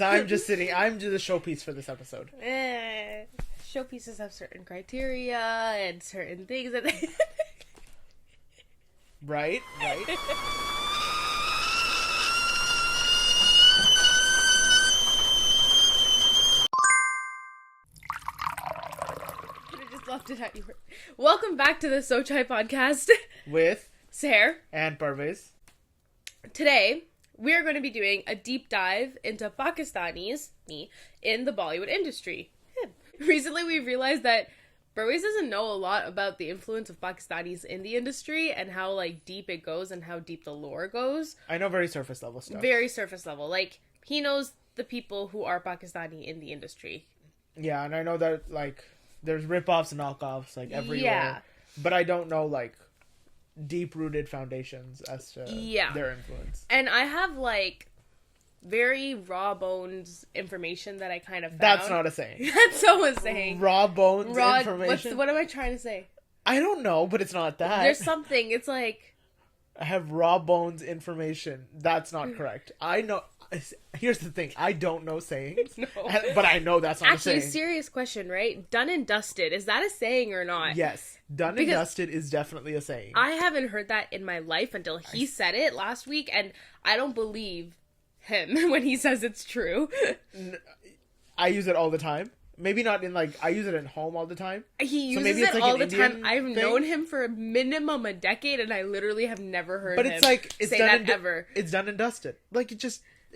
I'm just the showpiece for this episode. Showpieces have certain criteria and certain things that they... Right. I just loved it how you were... Welcome back to the So Chai podcast. With Sahar and Parwaiz. Today, we are going to be doing a deep dive into Pakistanis, me, in the Bollywood industry. Recently, we realized that Parwaiz doesn't know a lot about the influence of Pakistanis in the industry and how, like, deep it goes and how deep the lore goes. I know very surface level stuff. Very surface level. Like, he knows the people who are Pakistani in the industry. Yeah, and I know that, like, there's rip-offs and knockoffs, like, everywhere. Yeah. But I don't know, like, deep-rooted foundations as to their influence. And I have, like, very raw bones information that I kind of found. That's not a saying. That's someone saying. Raw bones information? What am I trying to say? I don't know, but it's not that. There's something. It's like... I have raw bones information. That's not correct. I know... Here's the thing. I don't know sayings. No. But I know that's not a saying. Actually, serious question, right? Done and dusted. Is that a saying or not? Yes. Done and dusted is definitely a saying. I haven't heard that in my life until he said it last week, and I don't believe him when he says it's true. I use it all the time. Maybe not in, like, I use it at home all the time. He uses maybe it like all the Indian time. I've known him for a minimum a decade, and I literally have never heard him say that ever. It's done and dusted. Like,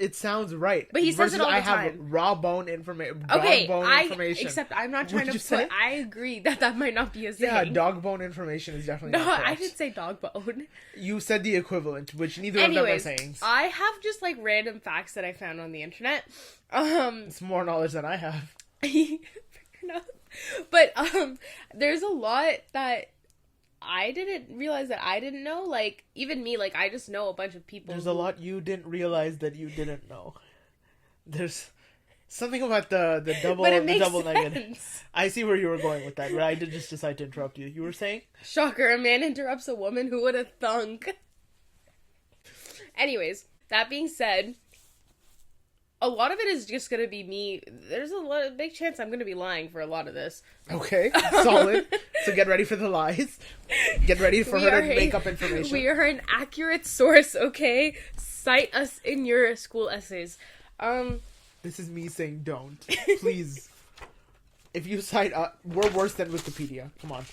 it sounds right. But he says it all the time. I have raw bone information. Okay, information. except I'm not trying to put... I agree that might not be a saying. Yeah, dog bone information is definitely not correct. I didn't say dog bone. You said the equivalent, which neither of them are sayings. I have just, like, random facts that I found on the internet. It's more knowledge than I have. Fair enough. But, there's a lot that I didn't realize that I didn't know. Like, even me, like, I just know a bunch of people. There's a lot you didn't realize that you didn't know. There's something about the double negative. I see where you were going with that, but I did just decide to interrupt you. You were saying? Shocker, a man interrupts a woman, who would have thunk? Anyways, that being said, a lot of it is just going to be me. There's a big chance I'm going to be lying for a lot of this. Okay, solid. So get ready for the lies. Get ready for her to make up information. We are an accurate source, okay? Cite us in your school essays. This is me saying don't. Please. If you cite we're worse than Wikipedia. Come on.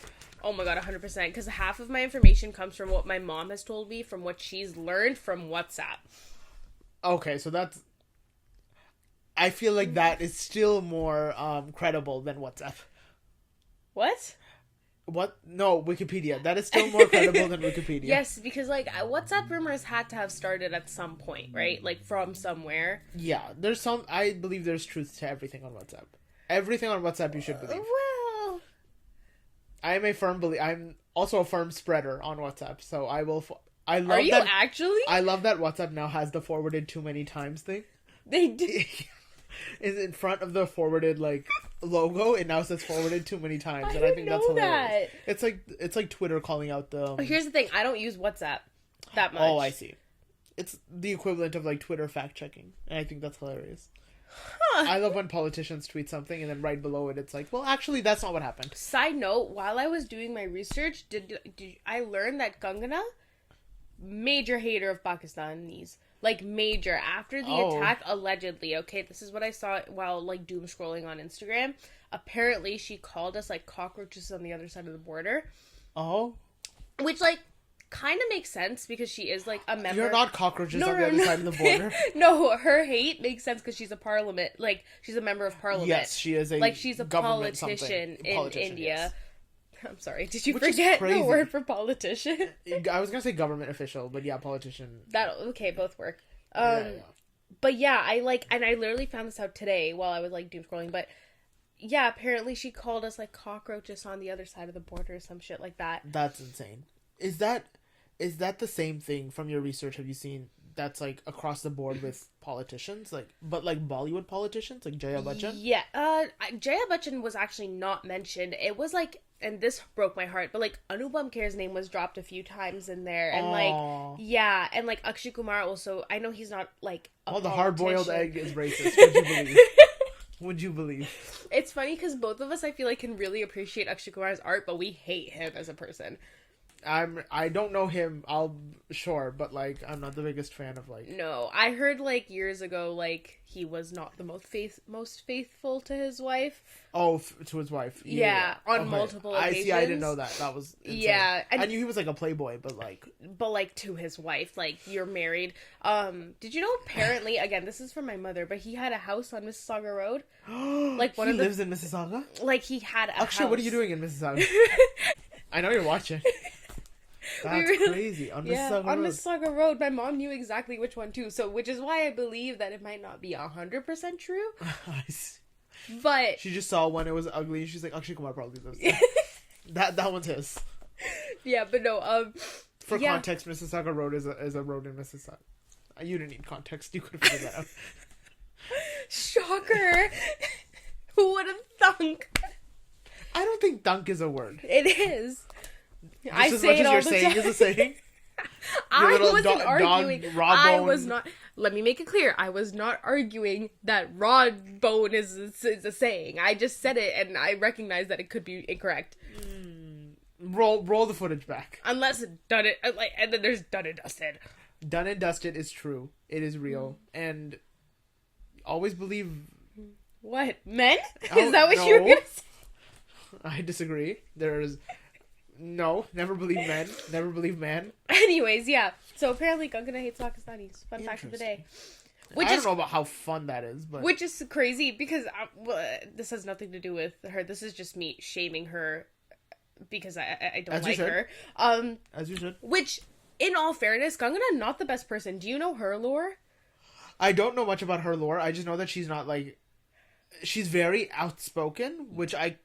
Oh my god, 100%. Because half of my information comes from what my mom has told me, from what she's learned from WhatsApp. Okay, so that's... I feel like that is still more credible than WhatsApp. What? What? No, Wikipedia. That is still more credible than Wikipedia. Yes, because, like, WhatsApp rumors had to have started at some point, right? Like, from somewhere. Yeah, I believe there's truth to everything on WhatsApp. Everything on WhatsApp you should believe. Well... I'm also a firm spreader on WhatsApp, so I will... Are you actually? I love that WhatsApp now has the forwarded too many times thing. They do. Is in front of the forwarded, like, logo. It now says forwarded too many times, I and I think that's hilarious. That. It's like Twitter calling out the. Here's the thing: I don't use WhatsApp that much. Oh, I see. It's the equivalent of, like, Twitter fact checking, and I think that's hilarious. Huh. I love when politicians tweet something, and then right below it, it's like, well, actually, that's not what happened. Side note: while I was doing my research, did I learn that Kangana, major hater of Pakistanis. Like, major. After the attack, allegedly, okay, this is what I saw while, like, doom scrolling on Instagram. Apparently, she called us, like, cockroaches on the other side of the border. Oh? Which, like, kind of makes sense because she is, like, a member... You're not cockroaches on the other side of the border. No, her hate makes sense because she's a parliament... Like, she's a member of parliament. Yes, she is a like, she's a politician in India. Yes. I'm sorry, did you forget the word for politician? I was gonna say government official, but yeah, politician. Okay, both work. Yeah. But yeah, I literally found this out today while I was, like, doom scrolling, but yeah, apparently she called us, like, cockroaches on the other side of the border or some shit like that. That's insane. Is that the same thing from your research? Have you seen that's like across the board with politicians, but Bollywood politicians, like Jaya Bachchan. Yeah, Jaya Bachchan was actually not mentioned. It was like, and this broke my heart, but like Anupam Kher's name was dropped a few times in there, and like, yeah, and like Akshay Kumar also. I know he's not like the hard-boiled egg is racist. Would you believe? Would you believe? It's funny because both of us, I feel like, can really appreciate Akshay Kumar's art, but we hate him as a person. I don't know him. But like I'm not the biggest fan of like. No, I heard like years ago like he was not the most faithful to his wife. Oh, to his wife. Yeah, on multiple occasions. I see. I didn't know that. That was insane. Yeah. I knew he was like a playboy, but like to his wife, like you're married. Did you know? Apparently, again, this is from my mother, but he had a house on Mississauga Road. Like he lives in Mississauga. Like he had a house. What are you doing in Mississauga? I know you're watching. That's crazy. On Mississauga Road, my mom knew exactly which one too. So, which is why I believe that it might not be 100% true. But she just saw one. It was ugly. And she's like, Akshay Kumar probably lives there. that one's his. Yeah, but no. For context, Mississauga Road is a road in Mississauga. You didn't need context. You could have figured that out. Shocker! Who would have thunk? I don't think thunk is a word. It is. Just I as say much it as all you're the saying time. Is a saying. I wasn't arguing. I was not. Let me make it clear. I was not arguing that raw bone is a saying. I just said it, and I recognize that it could be incorrect. Roll the footage back. Unless done it and then there's done and dusted. Done and dusted is true. It is real, and always believe. What, men? Is that what you were gonna say? I disagree. There's. No, never believe men. Never believe man. Anyways, yeah. So apparently Kangana hates Pakistanis. Fun fact of the day. I don't know about how fun that is, but... Which is crazy because this has nothing to do with her. This is just me shaming her because I don't like her. As you should. Which, in all fairness, Kangana, not the best person. Do you know her lore? I don't know much about her lore. I just know that she's not like... She's very outspoken, which I...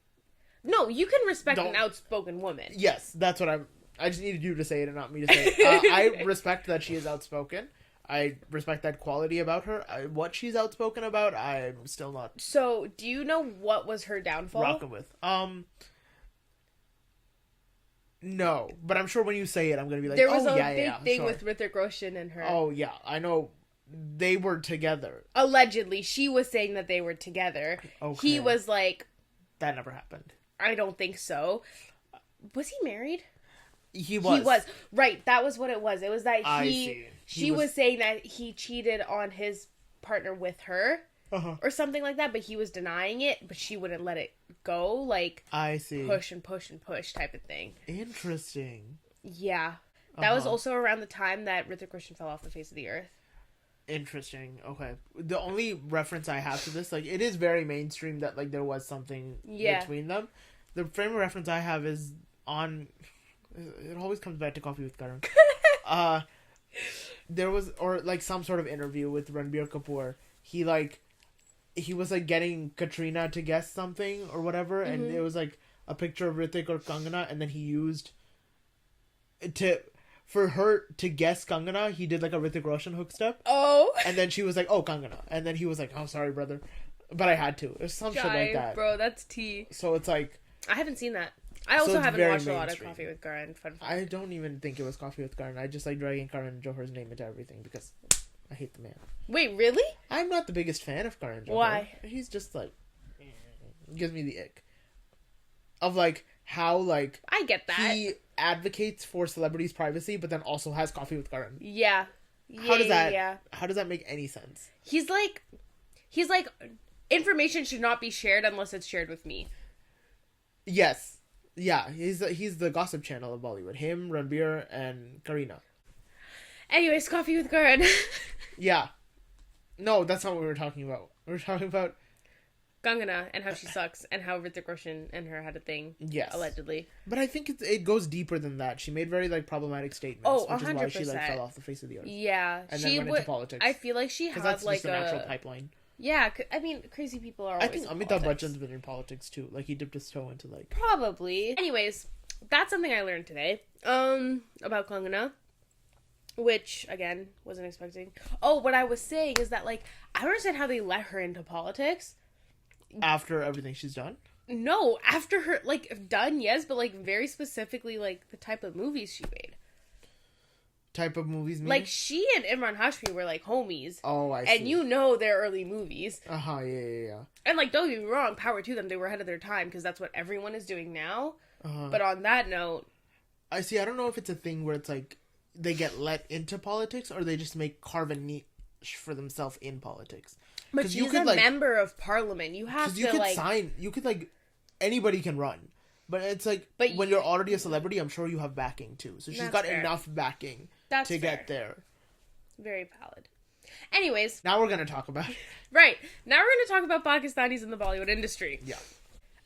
No, you can respect an outspoken woman. Yes, that's what I just needed you to say it and not me to say it. I respect that she is outspoken. I respect that quality about her. What she's outspoken about, I'm still not... So, do you know what was her downfall? Rocking with. No, but I'm sure when you say it, I'm going to be like, there was a big thing with Hrithik Roshan and her. Oh, yeah. I know they were together. Allegedly. She was saying that they were together. Okay. He was like... That never happened. I don't think so. Was he married? He was. He was. Right, that was what it was. It was that she was saying that he cheated on his partner with her. Or something like that, but he was denying it, but she wouldn't let it go. Like, I see. Push and push and push type of thing. Interesting. Yeah. That was also around the time that Hrithik Roshan fell off the face of the earth. Interesting. Okay. The only reference I have to this, like, it is very mainstream that, like, there was something between them. The frame of reference I have is on... It always comes back to Coffee with Karan. There was, or, like, some sort of interview with Ranbir Kapoor. He was, like, getting Katrina to guess something or whatever, and it was, like, a picture of Hrithik or Kangana, and then he used... For her to guess Kangana, he did, like, a Hrithik Roshan hook step. Oh. And then she was like, oh, Kangana. And then he was like, oh, sorry, brother. But I had to. It's some shit like that. Bro, that's tea. So it's like... I haven't seen that. I also haven't watched a lot of Coffee with Karan. I don't even think it was Coffee with Karan. I just like dragging Karan Johar's name into everything because I hate the man. Wait, really? I'm not the biggest fan of Karan Johar. Why? He's just like... gives me the ick. Of like, how like... I get that. He advocates for celebrities' privacy, but then also has Coffee with Karan. Yeah. How does that make any sense? He's like, information should not be shared unless it's shared with me. Yes. Yeah, he's the gossip channel of Bollywood. Him, Ranbir, and Kareena. Anyways, Coffee with Karan. Yeah. No, that's not what we were talking about. We were talking about... Kangana and how she sucks and how Hrithik Roshan and her had a thing. Yes. Allegedly. But I think it goes deeper than that. She made very, like, problematic statements. Oh, 100%. Which is why she, like, fell off the face of the earth. Yeah. And then went into politics. I feel like she had, that's like, just a natural pipeline. Yeah, I mean, crazy people are always I think Amitabh Bachchan's been in politics, too. Like, he dipped his toe into, like... Probably. Anyways, that's something I learned today. About Kangana. Which, again, wasn't expecting. Oh, what I was saying is that, like, I don't understand how they let her into politics. After everything she's done? No, after her, like, done, yes, but, like, very specifically, like, the type of movies she made. Type of movies, meaning? Like, she and Imran Hashmi were, like, homies. Oh, I see. And you know their early movies. Yeah. And, like, don't get me wrong, power to them, they were ahead of their time, because that's what everyone is doing now. But on that note... I see, I don't know if it's a thing where it's, like, they get let into politics, or they just carve a niche for themselves in politics. But she's a member of parliament. You have to, you could, like, anybody can run. But it's like, when you're already a celebrity, I'm sure you have backing, too. So she's got enough backing to get there. Very valid. Anyways. Now we're going to talk about... Right. Now we're going to talk about Pakistanis in the Bollywood industry. Yeah.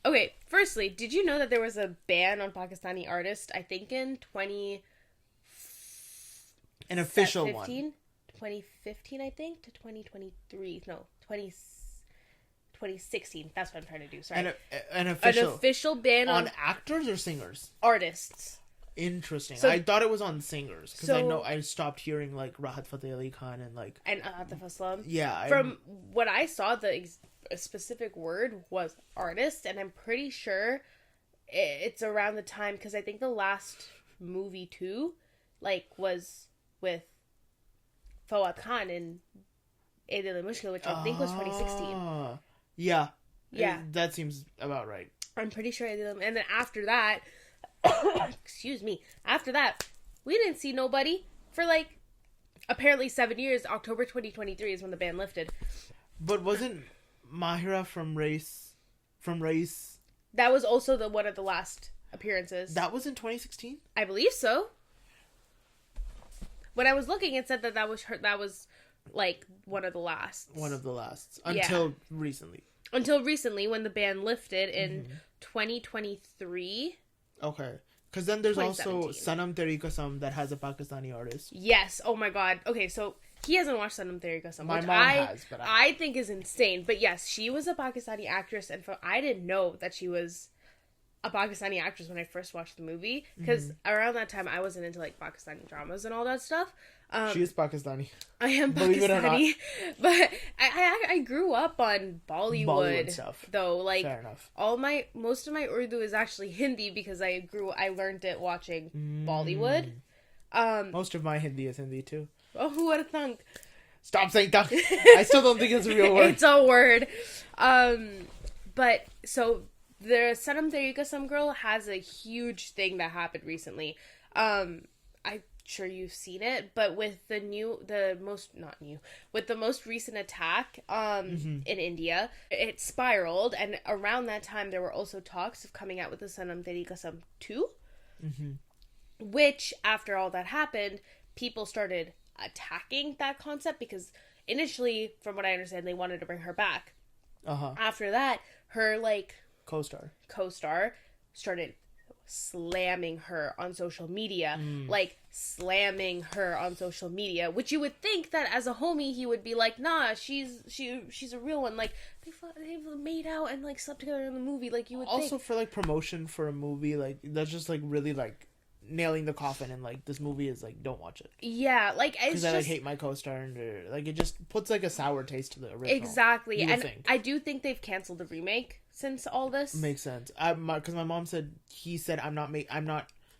Okay, firstly, did you know that there was a ban on Pakistani artists, I think in an official 2015? 2015, I think, to 2023. No, 2016. That's what I'm trying to do. Sorry. An official ban on actors or singers? Artists. Interesting. So, I thought it was on singers because I know I stopped hearing like Rahat Fateh Ali Khan and Atif Aslam. Yeah. From what I saw, the specific word was artist, and I'm pretty sure it's around the time because I think the last movie too, like, was with Fawad Khan and Eid al-Mushkil, which I think was 2016. Yeah. That seems about right. I'm pretty sure I did them. And then after that, excuse me, after that, we didn't see nobody for, like, apparently 7 years. October 2023 is when the ban lifted. But wasn't Mahira from Race? That was also one of the last appearances. That was in 2016? I believe so. When I was looking, it said that was her. That was, like, one of the last. One of the last. Until recently. Until recently, when the ban lifted in 2023. Okay. Because then there's also Sanam Teri Kasam that has a Pakistani artist. Yes. Oh my god. Okay, so he hasn't watched Sanam Teri Kasam. My mom has, but I think is insane. But yes, she was a Pakistani actress, and I didn't know that she was a Pakistani actress when I first watched the movie, because around that time I wasn't into, like, Pakistani dramas and all that stuff. She is Pakistani. I am Pakistani, it or not. But I grew up on Bollywood stuff, though. Like, fair enough. Most of my Urdu is actually Hindi because I learned it watching Bollywood. Most of my Hindi is Hindi too. Oh, who would have thunk? Stop saying thunk. I still don't think it's a real word. It's a word. But so the Sanam Teri Kasam girl has a huge thing that happened recently. I'm sure you've seen it, but with the most recent attack in India, it spiraled, and around that time there were also talks of coming out with the Sanam Teri Kasam 2, which, after all that happened, people started attacking that concept because initially, from what I understand, they wanted to bring her back. After that, her, like, co-star started slamming her on social media, which you would think that as a homie he would be like, nah, she's a real one, like, they've made out and, like, slept together in the movie, like, you would also think. For, like, promotion for a movie, like, that's just, like, really, like, nailing the coffin, and, like, this movie is, like, don't watch it. Yeah, like, it's because I, like, hate my co-star, and, like, it just puts, like, a sour taste to the original. Exactly, and I do think they've canceled the remake since all this. Makes sense. Because my mom said, he said, I'm not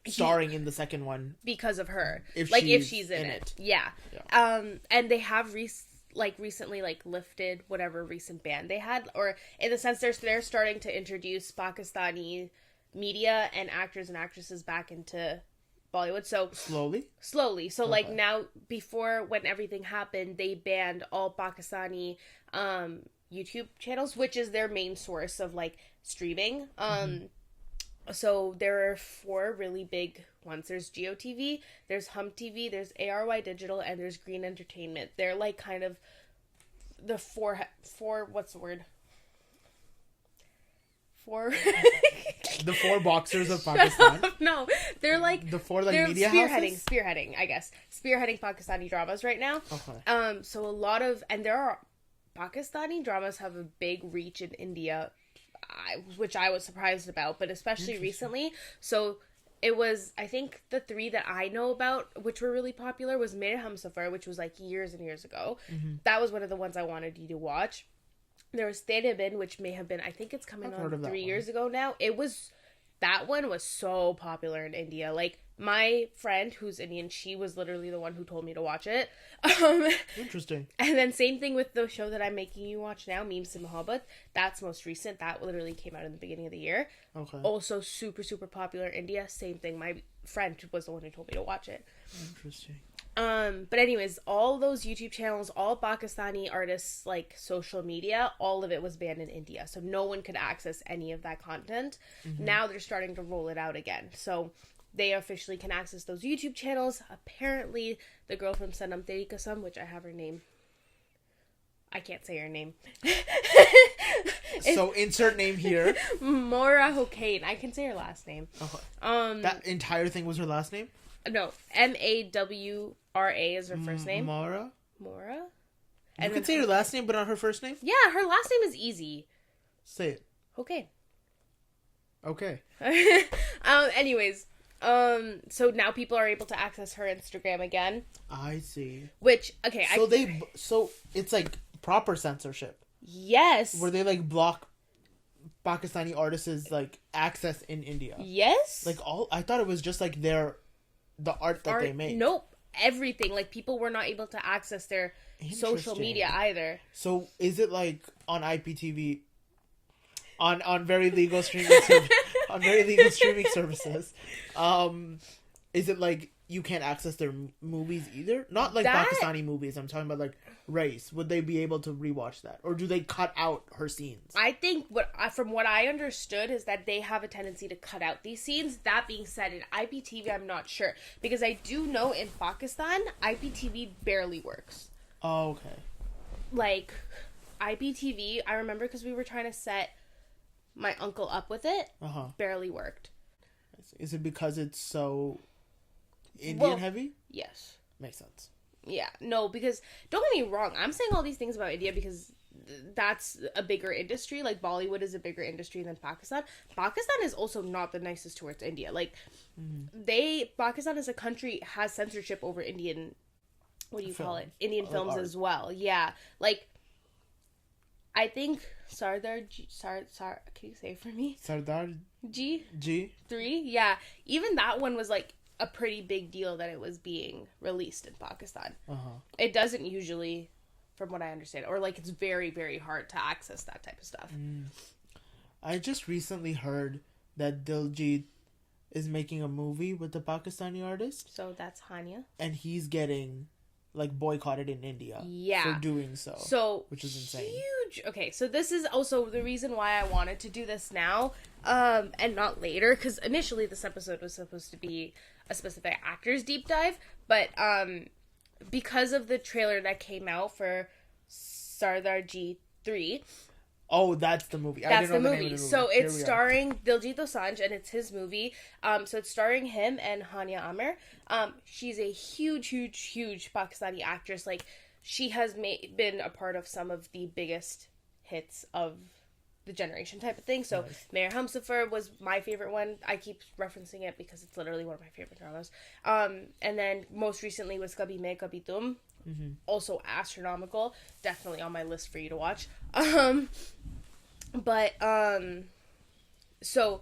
starring in the second one because of her. If she's in it. Yeah. And they have recently, like, lifted whatever recent ban they had, or in the sense they're starting to introduce Pakistani media and actors and actresses back into Bollywood. So slowly. So okay. Like, now, before, when everything happened, they banned all Pakistani YouTube channels, which is their main source of, like, streaming. So there are 4 really big ones. There's GeoTV, there's Hum TV, there's ARY Digital, and there's Green Entertainment. They're, like, kind of the four what's the word? The 4 boxers of Pakistan. No, they're like the 4, like, media houses? Spearheading Pakistani dramas right now. Okay. So a lot of, and there are Pakistani dramas have a big reach in India, which I was surprised about, but especially recently. So it was, I think the 3 that I know about, which were really popular, was Mere Humsafar, which was like years and years ago. Mm-hmm. That was one of the ones I wanted you to watch. There was Tere Bin, which may have been, I think it's coming on 3 years ago now. That one was so popular in India. Like, my friend who's Indian, she was literally the one who told me to watch it. Interesting. And then same thing with the show that I'm making you watch now, Meem Se Mohabbat. That's most recent. That literally came out in the beginning of the year. Okay. Also super, super popular in India. Same thing. My friend was the one who told me to watch it. Interesting. But anyways, all those YouTube channels, all Pakistani artists, like, social media, all of it was banned in India. So no one could access any of that content. Mm-hmm. Now they're starting to roll it out again. So they officially can access those YouTube channels. Apparently, the girl from Sanam Teri Kasam, which I have her name. I can't say her name. So insert name here. Mora Hokane. I can say her last name. Okay. That entire thing was her last name? No. Mawra is her first name. Mora? And you can say her last name, but not her first name? Yeah, her last name is easy. Say it. Okay. Okay. Anyways, so now people are able to access her Instagram again. I see. Which, okay, so it's like proper censorship. Yes. Where they like block Pakistani artists' like access in India. Yes. Like I thought it was just like the art that they make. Nope. Everything. Like, people were not able to access their social media either. So is it like on IPTV, on very legal streaming on very legal streaming services? Is it like you can't access their movies either? Not like Pakistani movies. I'm talking about like race. Would they be able to rewatch that, or do they cut out her scenes? I think from what I understood is that they have a tendency to cut out these scenes. That being said, in IPTV, I'm not sure, because I do know in Pakistan, IPTV barely works. Oh, okay. Like, IPTV, I remember because we were trying to set my uncle up with it. Barely worked. Is it because it's so Indian heavy? Yes. Makes sense. Yeah. No, because don't get me wrong. I'm saying all these things about India because that's a bigger industry. Like, Bollywood is a bigger industry than Pakistan. Pakistan is also not the nicest towards India. Like, Pakistan as a country has censorship over Indian, what do you call it? Indian films art. As well. Yeah. Like, I think can you say it for me? Sardar G? 3? Yeah. Even that one was like a pretty big deal that it was being released in Pakistan. It doesn't usually, from what I understand, or like it's very, very hard to access that type of stuff. I just recently heard that Diljit is making a movie with the Pakistani artist. So that's Hania. And he's getting like boycotted in India for doing so, which is insane. Huge. Okay, so this is also the reason why I wanted to do this now and not later, because initially this episode was supposed to be a specific actors deep dive, but because of the trailer that came out for Sardar G3. Oh, that's the movie. That's the movie. So it's starring Diljit Dosanjh, and it's his movie. So it's starring him and Hania Amer. She's a huge, huge, huge Pakistani actress. Like, she has been a part of some of the biggest hits of the generation type of thing. So nice. Mere Humsafar was my favorite one. I keep referencing it because it's literally one of my favorite dramas. And then most recently was Kabhi Main Kabhi Tum. Also astronomical. Definitely on my list for you to watch. So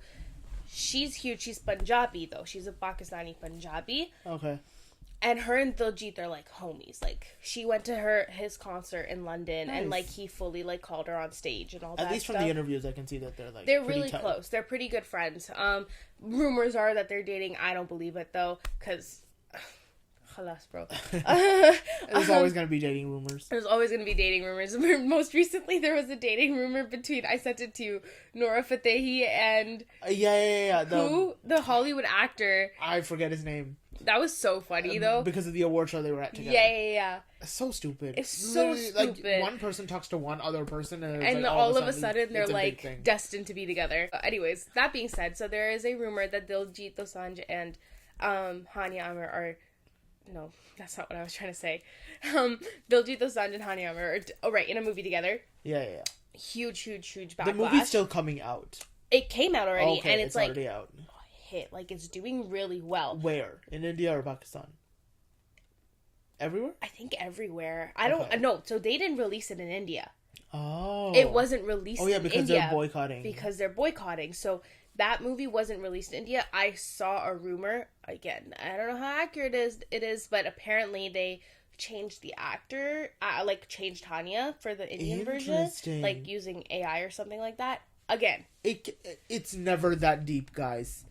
she's huge. She's Punjabi though. She's a Pakistani Punjabi. Okay. And her and Diljit are like homies. Like, she went to his concert in London, nice. And like he fully like called her on stage and all that. At least from the interviews, I can see that they're really tight. Close. They're pretty good friends. Rumors are that they're dating. I don't believe it though, because Khalas, bro. There's always going to be dating rumors. There's always going to be dating rumors. Most recently, there was a dating rumor between, I sent it to Nora Fatehi and... Yeah. The Hollywood actor. I forget his name. That was so funny, though. Because of the award show they were at together. Yeah. It's so stupid. It's so stupid. Like, one person talks to one other person, and like, all of a sudden they're, like, destined to be together. Anyways, that being said, so there is a rumor that Diljit Dosanjh and Hania Amer are... No, that's not what I was trying to say. Diljit Dosanjh and Hania Amer are in a movie together. Yeah. Huge backlash. The movie's still coming out. It came out already, and it's like already out. hit. Like, it's doing really well. Where? In India or Pakistan? Everywhere? I think everywhere. I don't know. So they didn't release it in India. Oh. It wasn't released in India. Because they're boycotting. Because they're boycotting. So that movie wasn't released in India. I saw a rumor. Again, I don't know how accurate it is, but apparently they changed the actor, changed Tanya for the Indian version, like using AI or something like that. Again, it's never that deep, guys.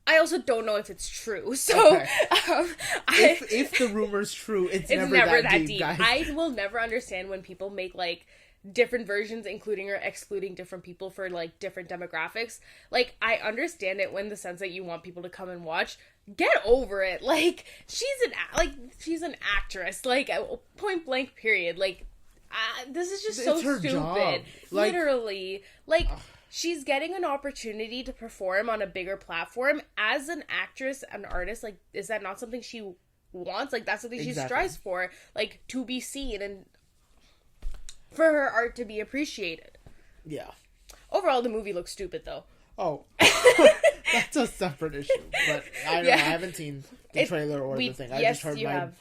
I also don't know if it's true. So, okay. If the rumor's true, it's never that deep, guys. I will never understand when people make like different versions, including or excluding different people for like different demographics. Like, I understand it when the sense that you want people to come and watch. Get over it. Like, she's an actress. Like, point blank. Period. Like, this is just so stupid. Job. Literally, like. She's getting an opportunity to perform on a bigger platform as an actress, an artist. Like, is that not something she wants? Like, that's something she strives for. Like, to be seen and for her art to be appreciated. Yeah. Overall, the movie looks stupid, though. Oh. That's a separate issue. But I don't know. I haven't seen the trailer or the thing. I just heard have.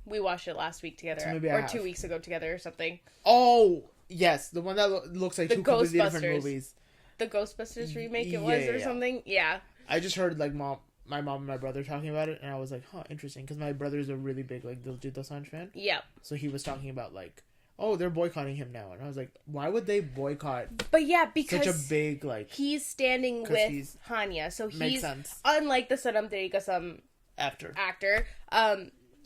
We watched it last week together. So maybe or 2 weeks ago together or something. Oh, yes. The one that looks like two completely different movies. The Ghostbusters remake or something? Yeah. I just heard, like, my mom and my brother talking about it, and I was like, huh, interesting, because my brother's a really big, like, Diljit Dosanjh fan. Yeah. So he was talking about, like, oh, they're boycotting him now, and I was like, why would they boycott? But yeah, because such a big, like, he's standing with Hanya, so he's, unlike the Sanam Teri Kasam actor,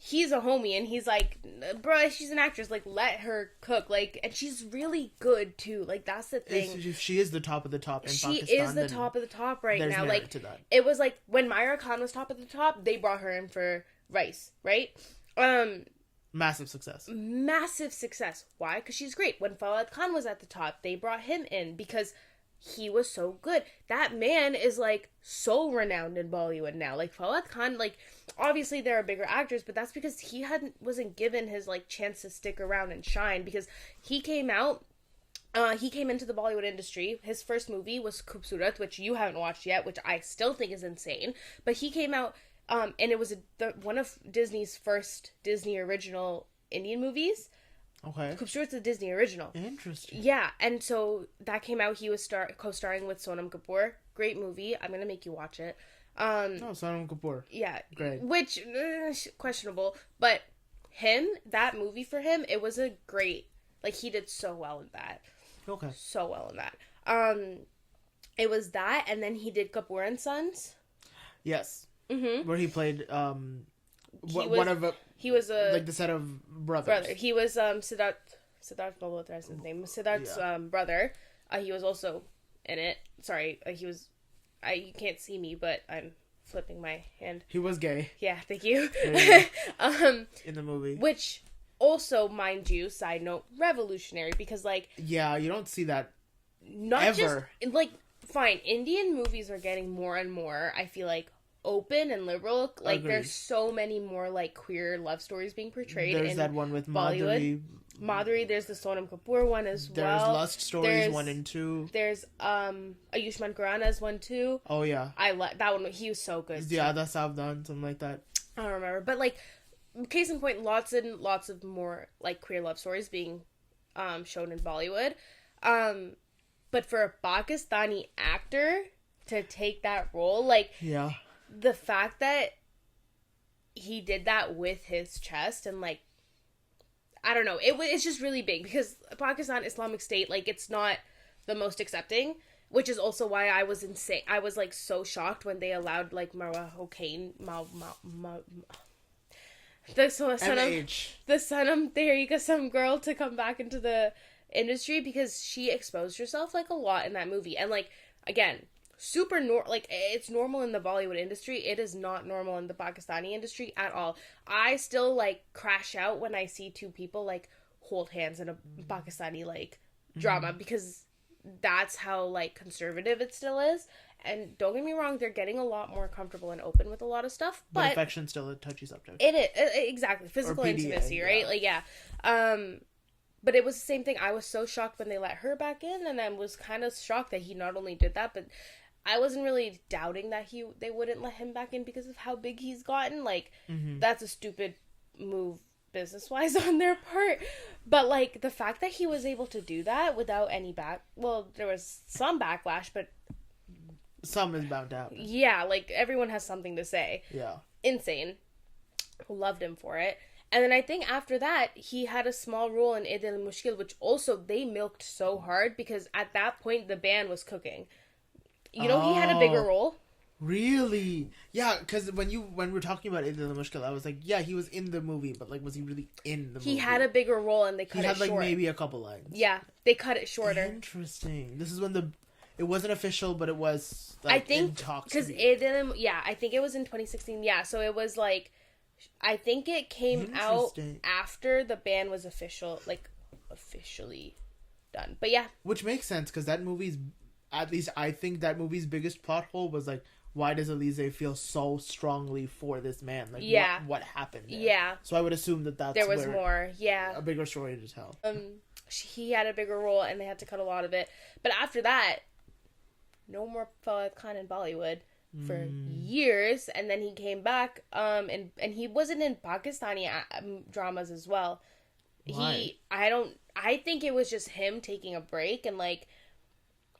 he's a homie, and he's like, bruh, she's an actress, like, let her cook, like, and she's really good, too, like, that's the thing. If she is the top of the top in Pakistan. She is the top of the top right now, like, it was like, when Myra Khan was top of the top, they brought her in for Rice, right? Massive success. Why? Because she's great. When Fawad Khan was at the top, they brought him in, because he was so good. That man is, like, so renowned in Bollywood now. Like, Fawad Khan, like, obviously there are bigger actors, but that's because he wasn't given his, like, chance to stick around and shine, because he came out, he came into the Bollywood industry. His first movie was Khoobsurat, which you haven't watched yet, which I still think is insane, but he came out, and it was one of Disney's first Disney original Indian movies. Okay. Khoobsurat's a Disney original. Interesting. Yeah, and so that came out. He was co-starring with Sonam Kapoor. Great movie. I'm gonna make you watch it. Sonam Kapoor. Yeah. Great. Which questionable, but that movie for him, it was a great. Like, he did so well in that. Okay. So well in that. It was that, and then he did Kapoor and Sons. Yes. Mm-hmm. Where he played he was a like the set of brothers. He was Siddharth Malhotra's his name. Siddharth's brother. He was also in it. Sorry, he was. You can't see me, but I'm flipping my hand. He was gay. Yeah, thank you. In the movie, which also, mind you, side note, revolutionary, because, like, yeah, you don't see that not ever. Just like, fine, Indian movies are getting more and more, I feel like, open and liberal. Like, agreed. There's so many more, like, queer love stories being portrayed. There's that one with Madhuri. There's the Sonam Kapoor one as well. There's Lust Stories 1 and 2. There's Ayushmann Khurrana's one too. Oh yeah, I like that one. He was so good. Yeah, that's Savdhan, something like that. I don't remember, but, like, case in point, lots and lots of more, like, queer love stories being shown in Bollywood. But for a Pakistani actor to take that role, like, yeah, the fact that he did that with his chest, and, like, I don't know, it's just really big, because Pakistan, Islamic State, like, it's not the most accepting, which is also why I was insane. I was, like, so shocked when they allowed, like, Marwa Hossain, the Sanam Teri Kasam girl to come back into the industry, because she exposed herself, like, a lot in that movie. And, like, again, super like, it's normal in the Bollywood industry. It is not normal in the Pakistani industry at all. I still, like, crash out when I see two people, like, hold hands in a Pakistani, like, drama, because that's how, like, conservative it still is. And don't get me wrong, they're getting a lot more comfortable and open with a lot of stuff, but affection's still a touchy subject. It is, exactly. Physical intimacy, right? Yeah. Like, yeah. But it was the same thing. I was so shocked when they let her back in, and I was kind of shocked that he not only did that, but I wasn't really doubting that they wouldn't let him back in because of how big he's gotten. Like, that's a stupid move business-wise on their part. But, like, the fact that he was able to do that without any well, there was some backlash, but... Some is bound to happen. Yeah, like, everyone has something to say. Yeah. Insane. Loved him for it. And then I think after that, he had a small role in Eid al-Mushkil, which also they milked so hard because at that point, the band was cooking. You know, he had a bigger role. Really? Yeah, because when we were talking about Eid al-Mushkil, I was like, yeah, he was in the movie, but, like, was he really in the movie? He had a bigger role, and they cut it short. He had, like, maybe a couple lines. Yeah, they cut it shorter. Interesting. This is when it wasn't official, but it was, like, I think, in talks. Because it didn't, I think it was in 2016, so it was, like, I think it came out after the ban was officially done. But yeah. Which makes sense, because that movie's, at least I think that movie's biggest plot hole was, like, why does Elise feel so strongly for this man? Like, what happened there? Yeah. So I would assume that there was more, a bigger story to tell. He had a bigger role, and they had to cut a lot of it. But after that, no more Fawad Khan in Bollywood for years, and then he came back, and he wasn't in Pakistani dramas as well. Why? I think it was just him taking a break, and, like,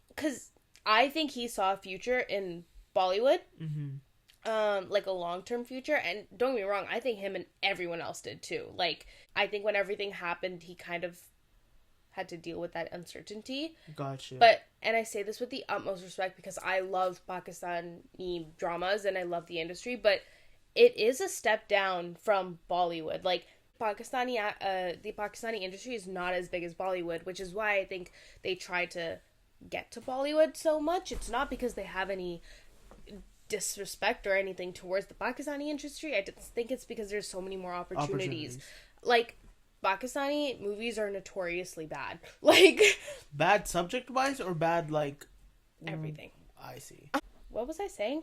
because I think he saw a future in Bollywood, like a long-term future, and don't get me wrong, I think him and everyone else did too. Like, I think when everything happened, he kind of had to deal with that uncertainty. Gotcha. But, and I say this with the utmost respect because I love Pakistani dramas and I love the industry, but it is a step down from Bollywood. Like, the Pakistani industry is not as big as Bollywood, which is why I think they try to get to Bollywood so much. It's not because they have any disrespect or anything towards the Pakistani industry. I just think it's because there's so many more opportunities. Like, Pakistani movies are notoriously bad. Like, bad subject wise or bad, like, everything. I see. What was I saying?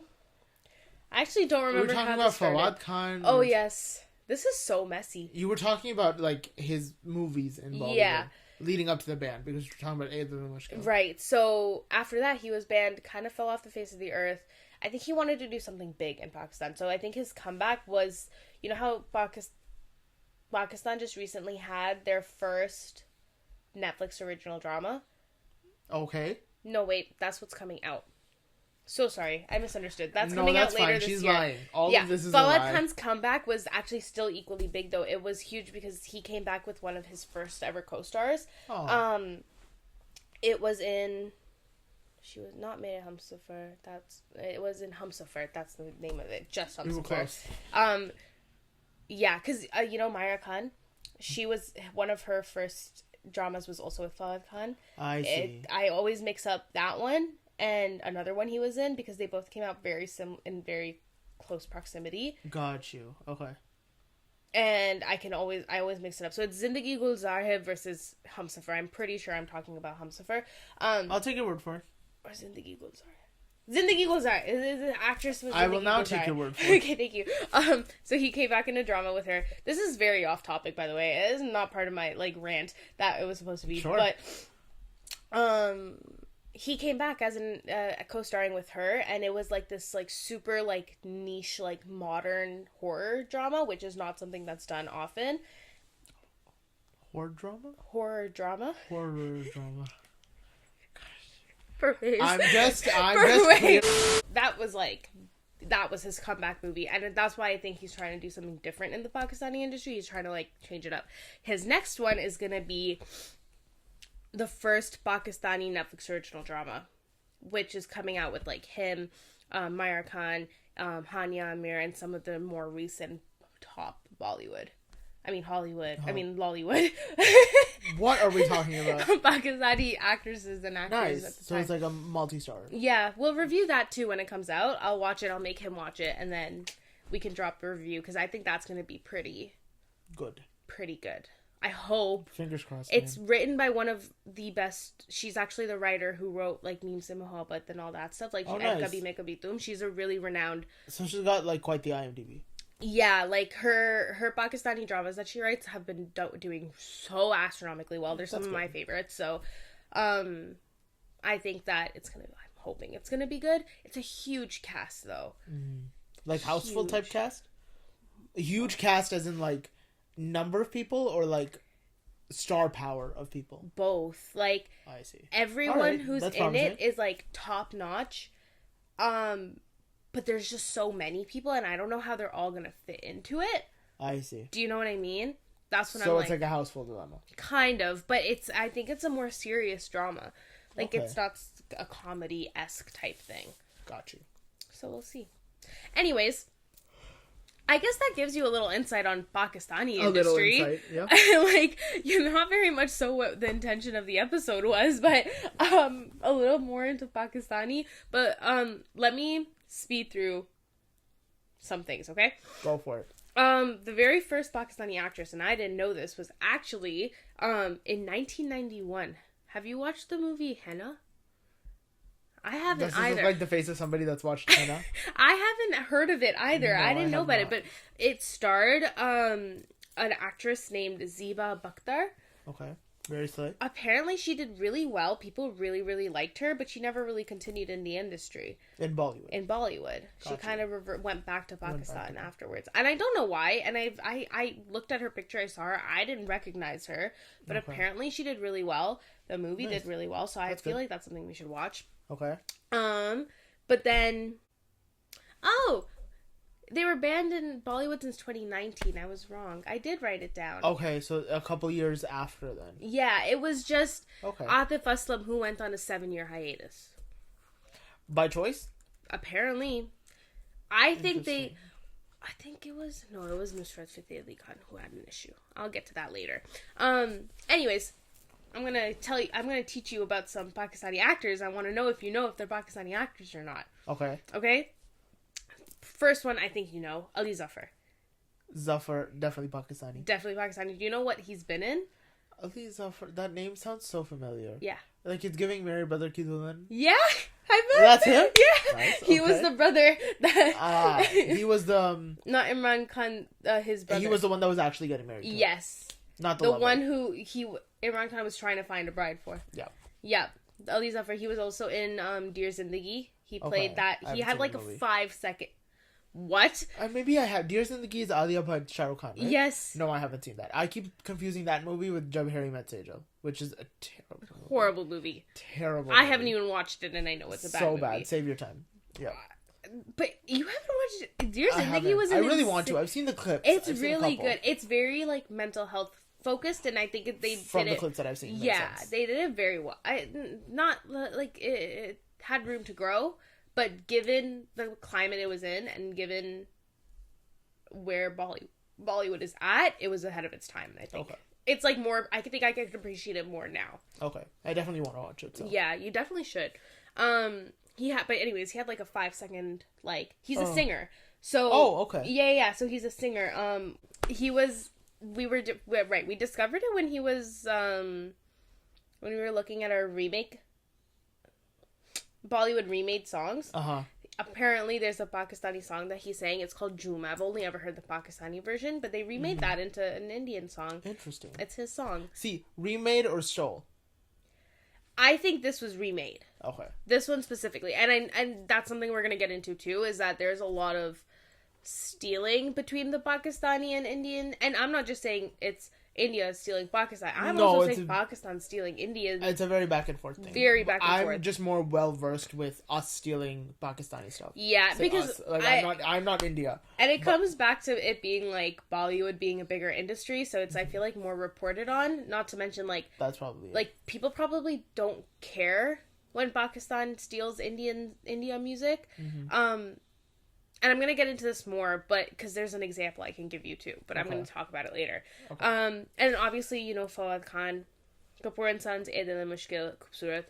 I actually don't remember. We were talking about Fawad Khan. Oh yes, this is so messy. You were talking about, like, his movies in Bollywood leading up to the ban, because you're talking about Eid al-Mushkil. Right. So after that, he was banned. Kind of fell off the face of the earth. I think he wanted to do something big in Pakistan. So I think his comeback was, you know how Pakistan just recently had their first Netflix original drama? Okay. No, wait. That's what's coming out. So sorry. I misunderstood. That's coming out later this year. She's lying. All of this is a lie. Fawad Khan's comeback was actually still equally big, though. It was huge because he came back with one of his first ever co-stars. Oh. It was in... She was not made in Humsafar. It was in Humsafar. That's the name of it. Just Humsafar. Yeah, because, you know, Myra Khan, she was, one of her first dramas was also with Fawad Khan. I see. I always mix up that one and another one he was in because they both came out in very close proximity. Got you. Okay. And I always mix it up. So it's Zindagi Gulzar Hai versus Humsafar. I'm pretty sure I'm talking about Humsafar. I'll take your word for it. Or Zindagi Gulzar Hai. Zindagi Gulzar. The actress was Zindagi I will now Gulzar. take your word for it. Okay, thank you. So he came back in a drama with her. This is very off topic, by the way. It is not part of my, like, rant that it was supposed to be. Sure. But, he came back as a co-starring with her, and it was, like, this, like, super, like, niche, like, modern horror drama, which is not something that's done often. Horror drama? Horror drama. Horror drama. Parwaiz. I'm just that was his comeback movie, and that's why I think he's trying to do something different in the Pakistani industry. He's trying to, like, change it up. His next one is gonna be the first Pakistani Netflix original drama, which is coming out with, like, him, Myra Khan, Hania Amir, and some of the more recent top Bollywood. I mean Hollywood. Oh. I mean Lollywood. What are we talking about? Pakistani actresses and actors. Nice. So it's like a multi-star. Yeah, we'll review that too when it comes out. I'll watch it. I'll make him watch it, and then we can drop a review because I think that's going to be pretty good. I hope. Fingers crossed. It's written by one of the best. She's actually the writer who wrote, like, Neem Se Mohabbat and all that stuff. Like, nice. Kabhi Mein Kabhi Tum. She's a really renowned. So she's got, like, quite the IMDb. Yeah, like, her Pakistani dramas that she writes have been doing so astronomically well. They're some of my favorites. So, I think that it's gonna. I'm hoping it's gonna be good. It's a huge cast though. Like houseful type cast? A huge cast as in like number of people or like star power of people? Both. Like I see. Everyone who's in it is like top notch. But there's just so many people and I don't know how they're all gonna fit into it. I see. Do you know what I mean? That's when So it's like a houseful dilemma. Kind of, but I think it's a more serious drama. Like it's not a comedy-esque type thing. Got you. So we'll see. Anyways, I guess that gives you a little insight on Pakistani industry. A little insight, yeah. Like, you're not very much so what the intention of the episode was, but a little more into Pakistani. But let me speed through some things, okay? Go for it. The very first Pakistani actress, and I didn't know this, was actually in 1991. Have you watched the movie Henna? I haven't either. Does this look like the face of somebody that's watched Henna? I haven't heard of it either. No, I didn't know about it, but it starred an actress named Zeba Bakhtar. Okay. Very slick. Apparently she did really well. People really, really liked her, but she never really continued in the industry. In Bollywood. Gotcha. She kind of went back to Pakistan afterwards. And I don't know why. And I looked at her picture. I saw her. I didn't recognize her. But apparently she did really well. The movie did really well. So I feel like that's something we should watch. Okay. But then... Oh! They were banned in Bollywood since 2019. I was wrong. I did write it down. Okay, so a couple years after then. Yeah, it was just Atif Aslam who went on a 7-year hiatus. By choice? Apparently. I think it was Nusrat Fateh Ali Khan who had an issue. I'll get to that later. Anyways, I'm gonna teach you about some Pakistani actors. I want to know if they're Pakistani actors or not. Okay? First one, I think you know, Ali Zafar. Zafar, definitely Pakistani. Do you know what he's been in? Ali Zafar, that name sounds so familiar. Yeah. Like it's giving Mary Brother Ki Dulan. Yeah, that's him? Yeah. Nice, he was the brother that... he was the... Not Imran Khan, his brother. He was the one that was actually getting married to. Yes. Not the lover. one who Imran Khan was trying to find a bride for. Yeah. Yeah. Ali Zafar, he was also in Dear Zindagi. He played that. He had like a 5-second... What? Maybe I have. Dear Zindagi is Alia Bhatt, Shah Rukh Khan, right? Yes. No, I haven't seen that. I keep confusing that movie with Jab Harry Met Sejal, which is a horrible movie. Terrible. I haven't even watched it, and I know it's a bad movie. So bad. Save your time. Yeah. But you haven't watched Dear Zindagi? Was I really want to. I've seen the clips. It's really good. It's very like mental health focused, and I think they from the clips that I've seen. Yeah, they did it very well. It had room to grow. But given the climate it was in, and given where Bollywood is at, it was ahead of its time, I think. Okay. It's like more... I think I can appreciate it more now. Okay. I definitely want to watch it, so... Yeah, you definitely should. But anyways, he had like a 5-second, like... He's a singer. So... Oh, okay. Yeah. So he's a singer. We discovered it when he was... when we were looking at our remake... Bollywood remade songs. Apparently there's a Pakistani song that he sang. It's called Jhoom. I've only ever heard the Pakistani version, but they remade that into an Indian song. Interesting. It's his song. See, remade or stole? I think this was remade. Okay. This one specifically. And that's something we're going to get into too, is that there's a lot of stealing between the Pakistani and Indian. And I'm not just saying it's India stealing Pakistan. I'm also saying Pakistan stealing India. It's a very back and forth thing. Very back and forth. I'm just more well versed with us stealing Pakistani stuff. Yeah, because I'm not India. And it comes back to it being like Bollywood being a bigger industry, so it's I feel like more reported on. Not to mention like that's probably like people probably don't care when Pakistan steals India music. And I'm going to get into this more, but because there's an example I can give you too, but I'm going to talk about it later. Okay. And obviously, you know, Fawad Khan, Kapoor and Sons, Ae Dil Hai Mushkil, Khoobsurat,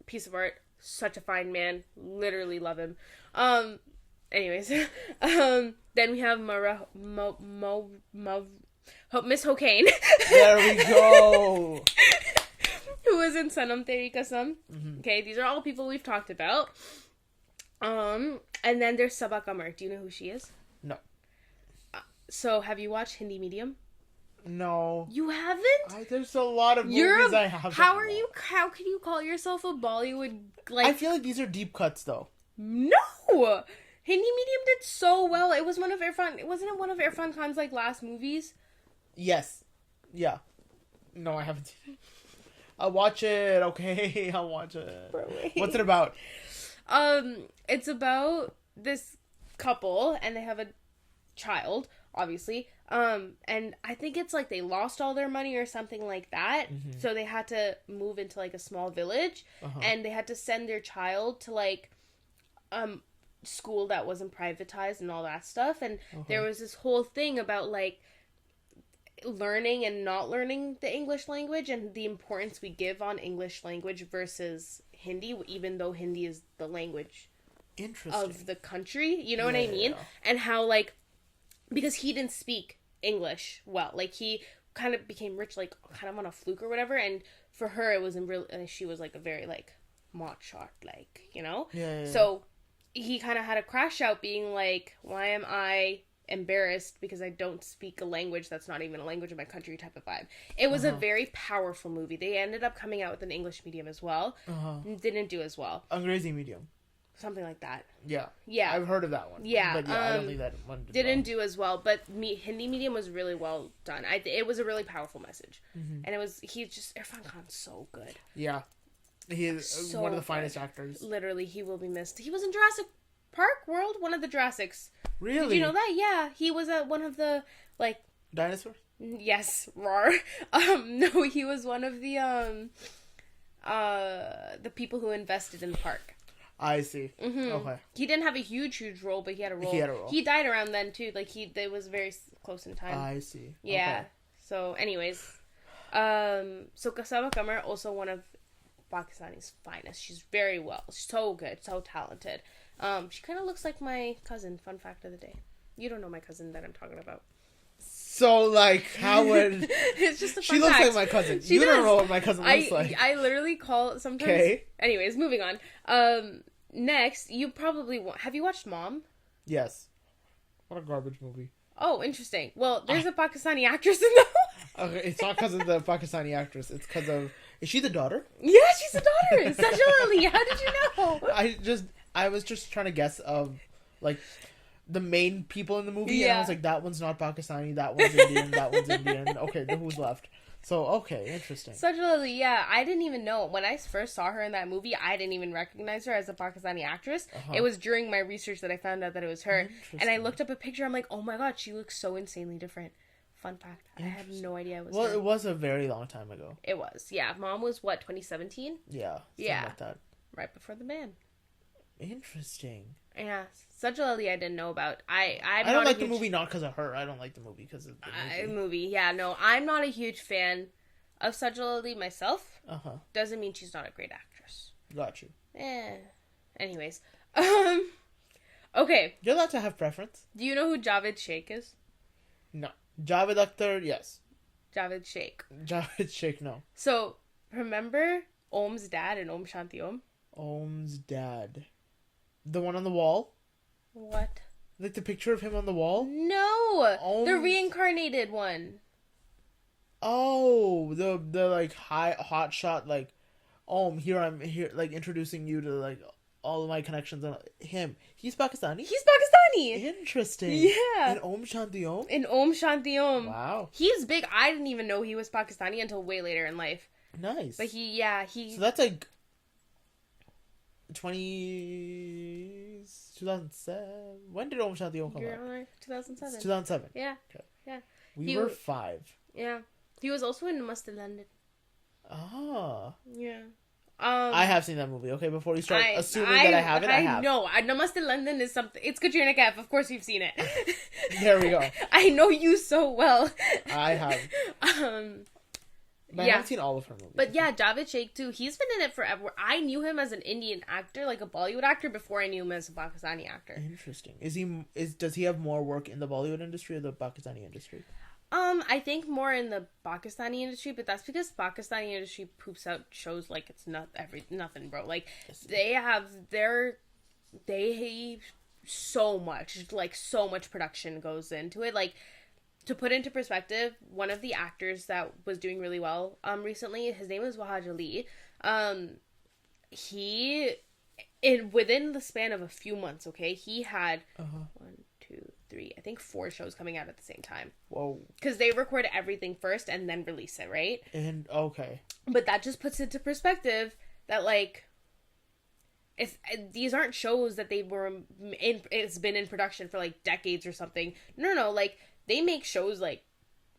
piece of art, such a fine man, literally love him. Anyways, then we have Miss Hokane. There we go. Who was in Sanam Teri Kasam. Okay, these are all people we've talked about. And then there's Sabaa Qamar. Do you know who she is? No. So, have you watched Hindi Medium? No. You haven't? There's a lot of movies I haven't. How can you call yourself a Bollywood, like... I feel like these are deep cuts, though. No! Hindi Medium did so well. It was one of wasn't it one of Irfan Khan's, like, last movies? Yes. Yeah. No, I haven't seen it. I'll watch it, okay? I'll watch it. What's it about? It's about this couple, and they have a child, obviously. And I think it's like they lost all their money or something like that. Mm-hmm. So they had to move into like a small village, and they had to send their child to like school that wasn't privatized and all that stuff. And there was this whole thing about like learning and not learning the English language and the importance we give on English language versus Hindi, even though Hindi is the language of the country. You know what I mean? Yeah. And how like, because he didn't speak English well, like he kind of became rich like kind of on a fluke or whatever, and for her it wasn't real, and she was like a very like mott shot, like, you know. So he kind of had a crash out being like, why am I embarrassed because I don't speak a language that's not even a language of my country type of vibe. It was a very powerful movie. They ended up coming out with an English medium as well. Didn't do as well. Angrezi medium. Something like that. Yeah. Yeah. I've heard of that one. Yeah. But yeah, I don't think that one didn't do as well. But Hindi medium was really well done. It was a really powerful message. And Irfan Khan's so good. Yeah. He is so one of the finest actors. Literally, he will be missed. He was in Jurassic Park World, one of the Jurassics. Really? Did you know that? Yeah. He was one of the, like... Dinosaurs? Yes. Rawr. No, he was one of the people who invested in the park. I see. Okay. He didn't have a huge role, but he had a role. He died around then, too. Like, it was very close in time. I see. Yeah. Okay. So, anyways. So, Kasaba Kamar, also one of Pakistani's finest. She's very well. So good. So talented. She kind of looks like my cousin. Fun fact of the day. You don't know my cousin that I'm talking about. So, like, how would... It's just a fun She looks like my cousin. You don't know what my cousin looks like. I literally call sometimes... Okay. Anyways, moving on. Next, you probably... Have you watched Mom? Yes. What a garbage movie. Oh, interesting. Well, there's a Pakistani actress in that. Okay, it's not because of the Pakistani actress. It's because of... Is she the daughter? Yeah, she's the daughter. Sajali, how did you know? I was just trying to guess of, like... the main people in the movie, and I was like, that one's not Pakistani, that one's Indian, that one's Indian. Okay, then who's left? So, okay, interesting. Sajali, yeah, I didn't even know. When I first saw her in that movie, I didn't even recognize her as a Pakistani actress. It was during my research that I found out that it was her. And I looked up a picture, I'm like, oh my god, she looks so insanely different. Fun fact, I had no idea it was her. It was a very long time ago. It was, yeah. Mom was, 2017? Yeah, something like that. Right before the ban. Interesting. Yeah, Sajali I didn't know about. I don't like the movie not because of her. I don't like the movie because of the movie. Yeah, no, I'm not a huge fan of Sajali myself. Doesn't mean she's not a great actress. Got you. Anyways, okay. You're allowed to have preference. Do you know who Javed Sheikh is? No. Javed Akhtar, yes. Javed Sheikh. Javed Sheikh, no. So remember Om's dad in Om Shanti Om? Om's dad. The one on the wall? What? Like the picture of him on the wall? No! The reincarnated one. Oh, the like hot shot, like, I'm here, like, introducing you to, like, all of my connections on him. He's Pakistani? He's Pakistani! Interesting. Yeah. In Om Shanti Om? In Om Shanti Om. Wow. He's big. I didn't even know he was Pakistani until way later in life. Nice. But So that's like... 2007. When did Om Shanti Om come out? 2007. 2007. Yeah. Okay. Yeah. We were 5. Yeah. He was also in Namaste London. Ah. Yeah. I have seen that movie. Okay, before you start assuming that I haven't, I have. No, Namaste London is something. It's Katrina Kaif. Of course, you've seen it. There we go. I know you so well. I have. But I haven't seen all of her movies. But yeah, Javed Sheikh too. He's been in it forever. I knew him as an Indian actor, like a Bollywood actor, before I knew him as a Pakistani actor. Interesting. Does he have more work in the Bollywood industry or the Pakistani industry? I think more in the Pakistani industry, but that's because Pakistani industry poops out shows like it's nothing, bro. Like they so much production goes into it. Like to put into perspective, one of the actors that was doing really well recently, his name is Wahaj Ali. He, within the span of a few months, okay, he had I think 4 shows coming out at the same time. Whoa. Because they record everything first and then release it, right? And, okay. But that just puts into perspective that, like, these aren't shows that they were it's been in production for, like, decades or something. No, like, they make shows, like,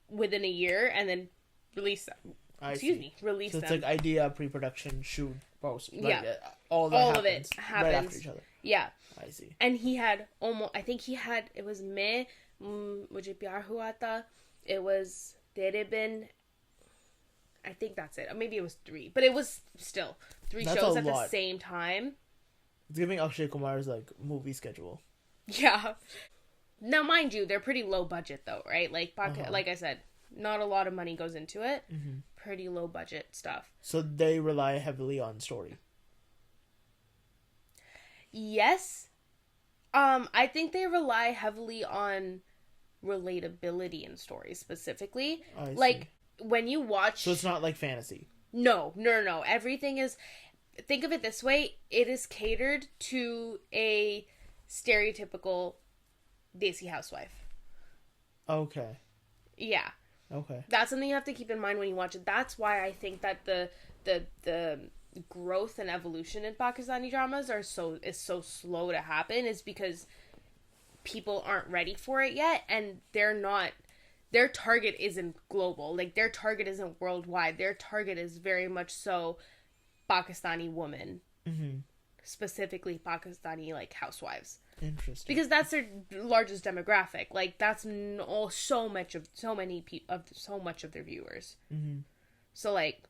within a year and then release them. Release them. So it's like idea, pre-production, shoot, post. Like, yeah. All of it happens. Right after each other. Yeah. I see. And he had it was Meh, Mujhe Pyar Hua Tha. It was Tere Bin. I think that's it. Maybe it was 3. But it was still 3 shows at the same time. It's giving Akshay Kumar's, like, movie schedule. Yeah. Now, mind you, they're pretty low budget, though, right? Like, like I said, not a lot of money goes into it. Mm-hmm. Pretty low budget stuff. So they rely heavily on story. Yes. I think they rely heavily on relatability in stories, specifically. Like, when you watch... So it's not like fantasy? No. Everything is... Think of it this way. It is catered to a stereotypical Desi housewife. Okay. Yeah. Okay. That's something you have to keep in mind when you watch it. That's why I think that the growth and evolution in Pakistani dramas is so slow to happen, is because people aren't ready for it yet, and their target isn't global. Like, their target isn't worldwide. Their target is very much so Pakistani women. Mm-hmm. Specifically Pakistani, like, housewives. Interesting. Because that's their largest demographic. Like, that's so much of their viewers. Mm-hmm. So, like,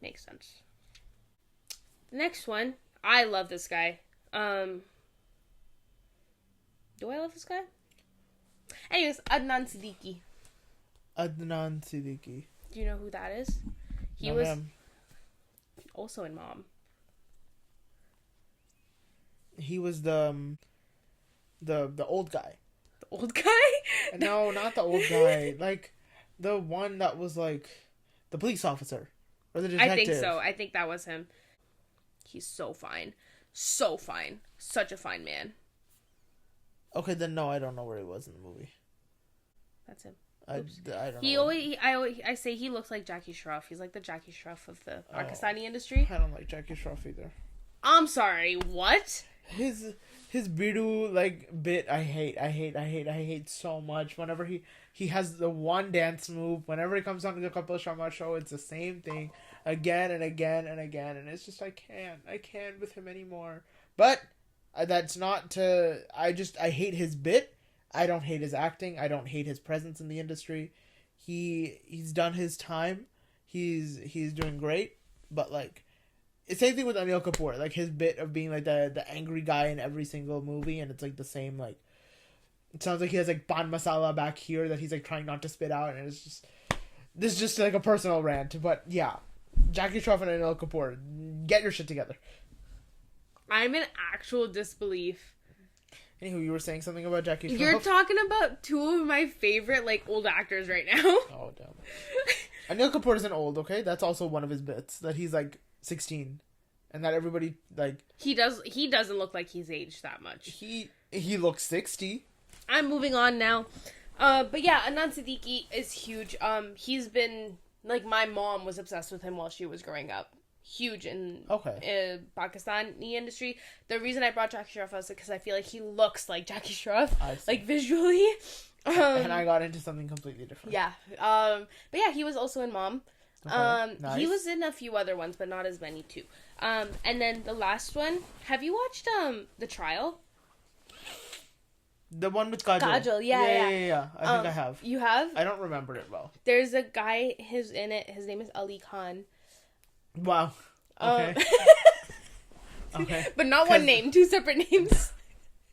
makes sense. The next one, I love this guy. Do I love this guy? Anyways, Adnan Siddiqui. Adnan Siddiqui. Do you know who that is? He was also in Mom. He was the old guy. The old guy? No, not the old guy. Like, the one that was, like, the police officer. Or the detective. I think so. I think that was him. He's so fine. So fine. Such a fine man. Okay, then no, I don't know where he was in the movie. That's him. I don't know. I say he looks like Jackie Shroff. He's like the Jackie Shroff of the Pakistani industry. I don't like Jackie Shroff either. I'm sorry, what? His Bidu, like, bit I hate so much. Whenever he has the one dance move, whenever he comes on to the Kapil Sharma show, it's the same thing again and again and again, and it's just I can't with him anymore. But that's not to I hate his bit. I don't hate his acting. I don't hate his presence in the industry. He's done his time. He's doing great, but, like, it's same thing with Anil Kapoor, like, his bit of being, like, the angry guy in every single movie, and it's, like, the same, like, it sounds like he has, like, pan masala back here that he's, like, trying not to spit out, and it's just, this is just, like, a personal rant, but, yeah, Jackie Shroff and Anil Kapoor, get your shit together. I'm in actual disbelief. Anywho, you were saying something about Jackie Shroff? You're talking about 2 of my favorite, like, old actors right now. Oh, damn. Anil Kapoor isn't old, okay? That's also one of his bits, that he's, like, 16, and that everybody, like, he doesn't look like he's aged that much. He looks 60. I'm moving on now. But yeah, Adnan Siddiqui is huge. He's been, like, my mom was obsessed with him while she was growing up. Huge in Pakistani industry. The reason I brought Jackie Shroff was because I feel like he looks like Jackie Shroff, like, visually. And I got into something completely different. Yeah. But yeah, he was also in Mom. Okay. Nice. He was in a few other ones, but not as many too. And then the last one, have you watched The Trial? The one with Kajol. Kajol, yeah. I think I have. You have? I don't remember it well. There's a guy who's in it. His name is Ali Khan. Wow. Okay. Okay. But not one name, 2 separate names.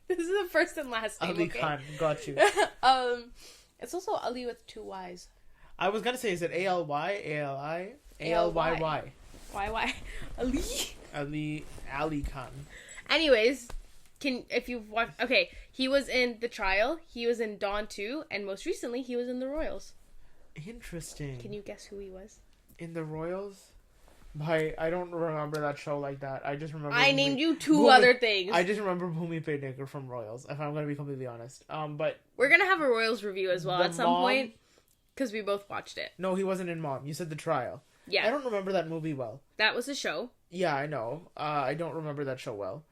This is the first and last name. Ali Khan, got you. It's also Ali with 2 Y's. I was gonna say, is it A-L-Y, A-L-I, A-L-Y-Y? Y-Y. Ali Ali Khan. Anyways, If you've watched... Okay, he was in The Trial, he was in Dawn 2, and most recently, he was in The Royals. Interesting. Can you guess who he was? In The Royals? I don't remember that show like that. I just remember... I named you two other things. I just remember Bhumi Pednekar from Royals, if I'm going to be completely honest. But... We're going to have a Royals review as well at some point, because we both watched it. No, he wasn't in Mom. You said The Trial. Yeah. I don't remember that movie well. That was a show. Yeah, I know. I don't remember that show well.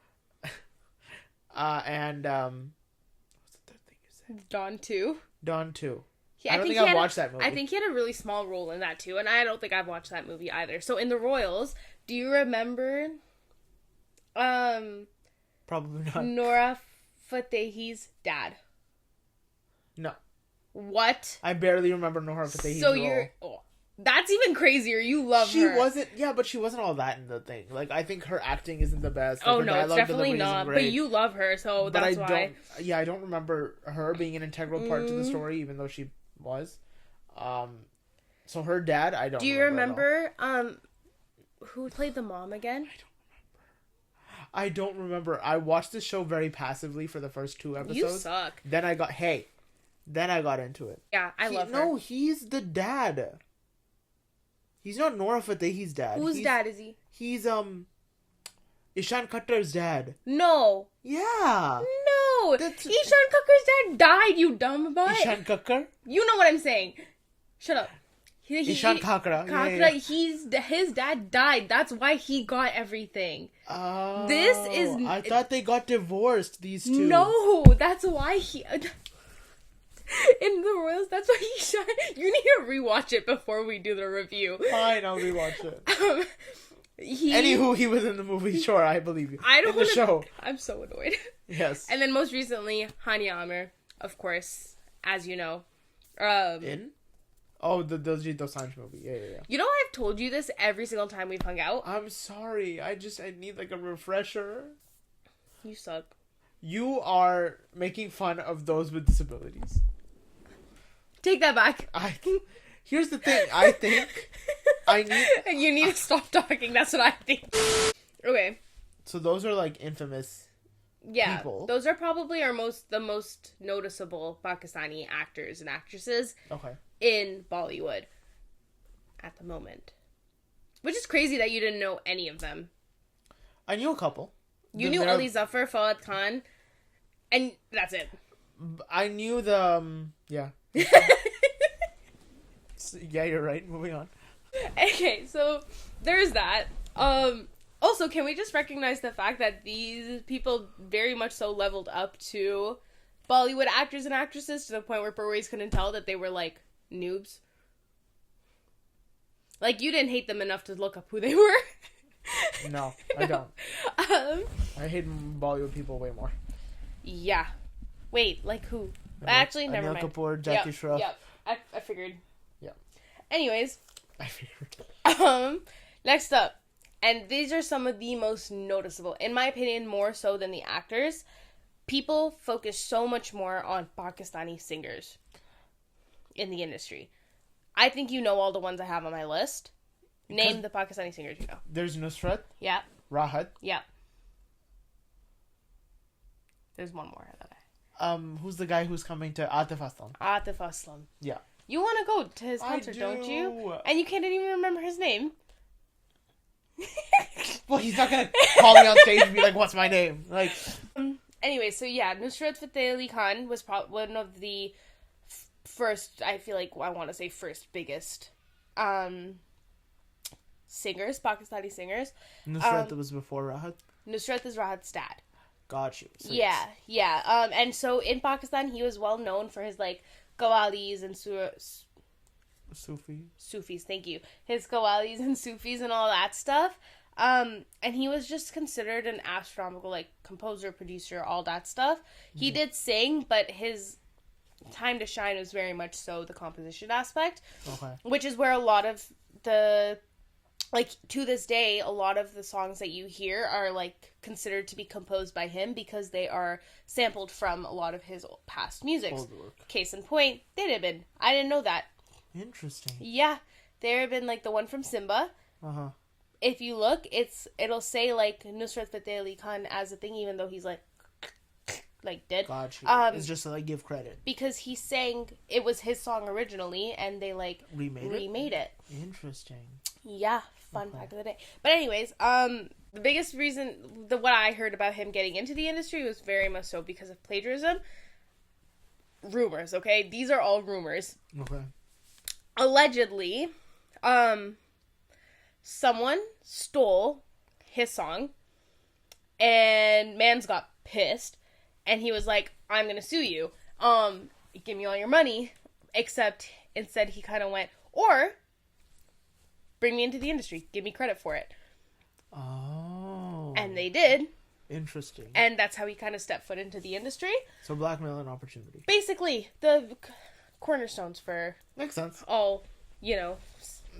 What's the third thing you said? Dawn 2. Dawn 2. I don't think I've watched that movie. I think he had a really small role in that too, and I don't think I've watched that movie either. So in The Royals, do you remember probably not. Nora Fatehi's dad? No. What? I barely remember Nora Fatehi's role. That's even crazier. You love her. She wasn't, but she wasn't all that in the thing. Like, I think her acting isn't the best. Like, no, it's definitely not. But you love her, so that's why. I don't remember her being an integral part to the story, even though she was. So her dad, I don't. Do you remember? Who played the mom again? I don't remember. I watched the show very passively for the first 2 episodes. You suck. Then I got into it. Yeah, I love her. No, he's the dad. He's not Nora Fatehi's dad. Whose dad is he? He's Ishan Khatter's dad. No. Yeah. No. Ishan Khatter's dad died, you dumb butt. Ishan Khatter? You know what I'm saying. Shut up. Ishan Khatter. Yeah. His dad died. That's why he got everything. Oh. I thought they got divorced, these two. No, that's why he... In The Royals, that's why he shot. You need to rewatch it before we do the review. Fine, I'll rewatch it. Anywho, he was in the movie. Sure, I believe you. I don't in the show. I'm so annoyed. Yes. And then most recently, Hani Amer, of course, as you know. In? Oh, the Diljit Dosanjh movie. Yeah. You know, I've told you this every single time we've hung out. I'm sorry. I need like a refresher. You suck. You are making fun of those with disabilities. Take that back. Here's the thing. I think You need to stop talking. That's what I think. Okay. So those are like infamous people. Those are probably the most noticeable Pakistani actors and actresses in Bollywood at the moment. Which is crazy that you didn't know any of them. I knew a couple. You knew Ali Zafar, Fawad Khan, and that's it. I knew yeah. Yeah, you're right. Moving on. Okay, so there's that. Also, can we just recognize the fact that these people very much so leveled up to Bollywood actors and actresses to the point where Parwaiz couldn't tell that they were, like, noobs? Like, you didn't hate them enough to look up who they were. No, I don't. I hate Bollywood people way more. Yeah. Wait, like who? Actually, never mind. Anil Kapoor, Jackie Shroff. Yep. I figured. Yeah. Anyways. I figured. Next up. And these are some of the most noticeable. In my opinion, more so than the actors. People focus so much more on Pakistani singers in the industry. I think you know all the ones I have on my list. Name the Pakistani singers you know. There's Nusrat. Yeah. Rahat. Yeah. There's one more. Who's the guy who's coming to Atif Aslam? Atif Aslam. Yeah. You want to go to his concert, don't you? And you can't even remember his name. Well, he's not going to call me on stage and be like, what's my name? Like. Anyway, so yeah, Nusrat Fateh Ali Khan was one of the first, I feel like, I want to say first biggest singers, Pakistani singers. Nusrat was before Rahat? Nusrat is Rahat's dad. Got you. So Yeah. And so in Pakistan, he was well known for his, like, qawwalis and Sufis, thank you. His qawwalis and Sufis and all that stuff. And he was just considered an astronomical, like, composer, producer, all that stuff. He did sing, but his time to shine was very much so the composition aspect. Okay. Which is where a lot of the... Like, to this day, a lot of the songs that you hear are, like, considered to be composed by him because they are sampled from a lot of his past music. Case in point, they'd have been. I didn't know that. Interesting. Yeah. There have been, like, the one from Simba. Uh-huh. If you look, it'll say, like, Nusrat Fateh Ali Khan as a thing, even though he's, like... did. Gotcha. It's just to, like, give credit. Because he sang, it was his song originally, and they, like, remade it. Interesting. Yeah, fun fact of the day. But anyways, the biggest reason, what I heard about him getting into the industry was very much so because of plagiarism. Rumors, okay? These are all rumors. Okay. Allegedly, someone stole his song, and Mans got pissed, and he was like, I'm gonna sue you. Give me all your money. Except instead he kind of went, or bring me into the industry. Give me credit for it. Oh. And they did. Interesting. And that's how he kind of stepped foot into the industry. So blackmail and opportunity. Basically, the cornerstones for... Makes sense. All,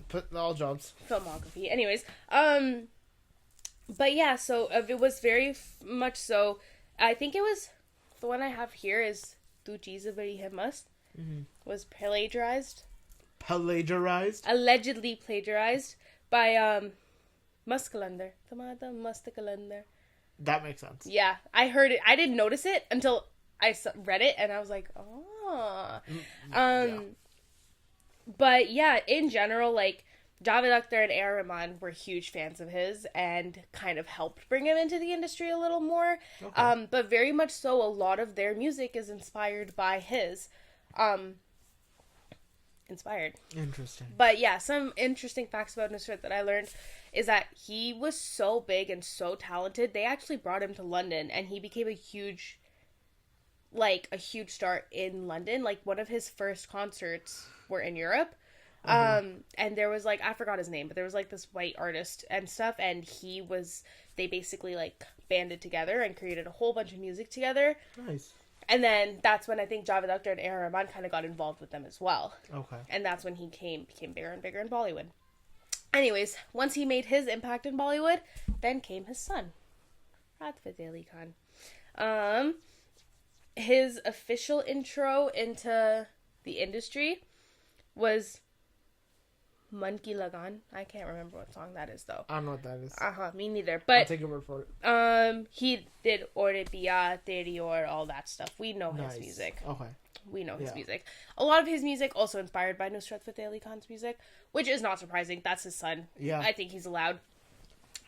Put all jobs. Filmography. Anyways, but yeah, so it was very much so... I think it was... The one I have here is Tu Cheez Badi Hai Mast. Was plagiarized. Allegedly plagiarized by Muskalandar. Tamada Mustakalandar. That makes sense. Yeah, I heard it. I didn't notice it until I read it, and I was like, oh. Yeah. But yeah, in general, like, Javed Akhtar and A.R. Rahman were huge fans of his and kind of helped bring him into the industry a little more. Okay. But very much so, a lot of their music is inspired by his. Inspired. Interesting. But yeah, some interesting facts about Nusrat that I learned is that he was so big and so talented, they actually brought him to London, and he became a huge star in London. Like, one of his first concerts were in Europe. And there was, like, I forgot his name, but there was, like, this white artist and stuff, and they basically, like, banded together and created a whole bunch of music together. Nice. And then that's when I think Javed Akhtar and A.R. Rahman kind of got involved with them as well. Okay. And that's when he became bigger and bigger in Bollywood. Anyways, once he made his impact in Bollywood, then came his son, Rahat Fateh Ali Khan. His official intro into the industry was Man Ki Lagan. I can't remember what song that is, though. I don't know what that is. Me neither. But I'll take your word for it. He did Aur Piya, Teri Aur, all that stuff. We know Nice. his music. Okay. We know his music. A lot of his music also inspired by Nusrat Fateh Ali Khan's music, which is not surprising. That's his son. Yeah. I think he's allowed.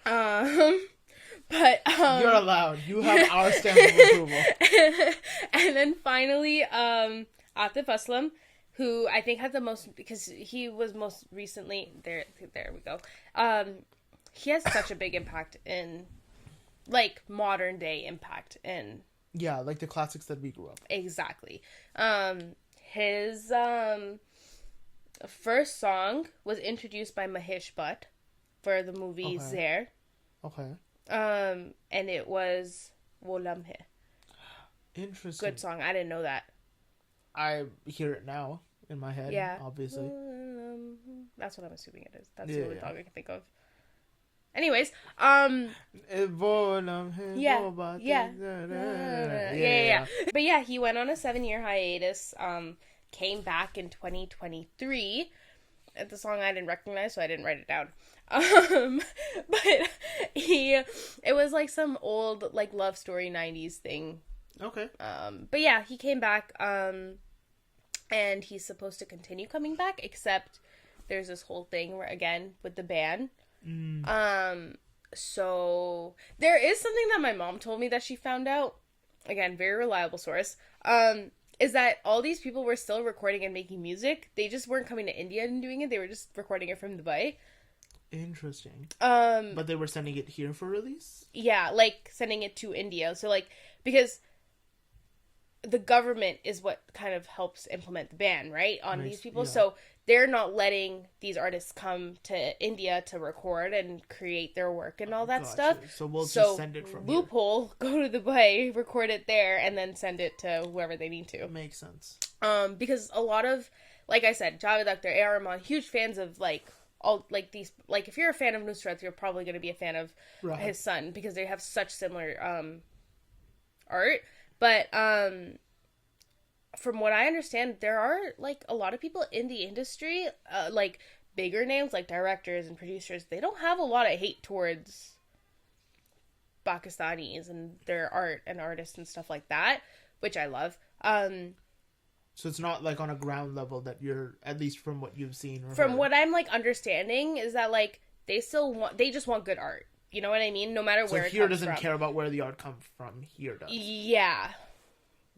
But you're allowed. You have our stamp of approval. And then finally, Atif Aslam, who I think had the most, because he was most recently there we go. He has such a big impact in, like, modern day impact in. Yeah, like the classics that we grew up. Exactly. His first song was introduced by Mahesh Bhatt for the movie Zair. Okay. And it was Wo Lamhe. Interesting. Good song. I didn't know that. I hear it now in my head. Yeah. Obviously. That's what I'm assuming it is. That's the only song I can think of. Anyways, yeah. But yeah, he went on a 7-year hiatus, came back in 2023. The song I didn't recognize, so I didn't write it down. But it was like some old, like, love story 90s thing. Okay. But yeah, he came back, and he's supposed to continue coming back, except there's this whole thing where, again, with the ban. So there is something that my mom told me that she found out, again, very reliable source, is that all these people were still recording and making music. They just weren't coming to India and doing it. They were just recording it from Dubai. Interesting. But they were sending it here for release? Yeah, like, sending it to India. So, like, because the government is what kind of helps implement the ban, right, on these people. Yeah. So they're not letting these artists come to India to record and create their work and all that stuff. So we'll just send it from loophole, here. Go to Dubai, record it there, and then send it to whoever they need to. Makes sense. Because a lot of, like I said, Javed Akhtar, A.R. Rahman, huge fans of, like, all, like, these, like, if you're a fan of Nusrat, you're probably going to be a fan of his son, because they have such similar art. But from what I understand, there are, like, a lot of people in the industry, like, bigger names, like directors and producers, they don't have a lot of hate towards Pakistanis and their art and artists and stuff like that, which I love. So it's not like on a ground level that you're, at least from what you've seen. From heard. What I'm like understanding is that like they just want good art. You know what I mean? No matter where it comes from. Here doesn't care about where the art comes from. Here does. Yeah.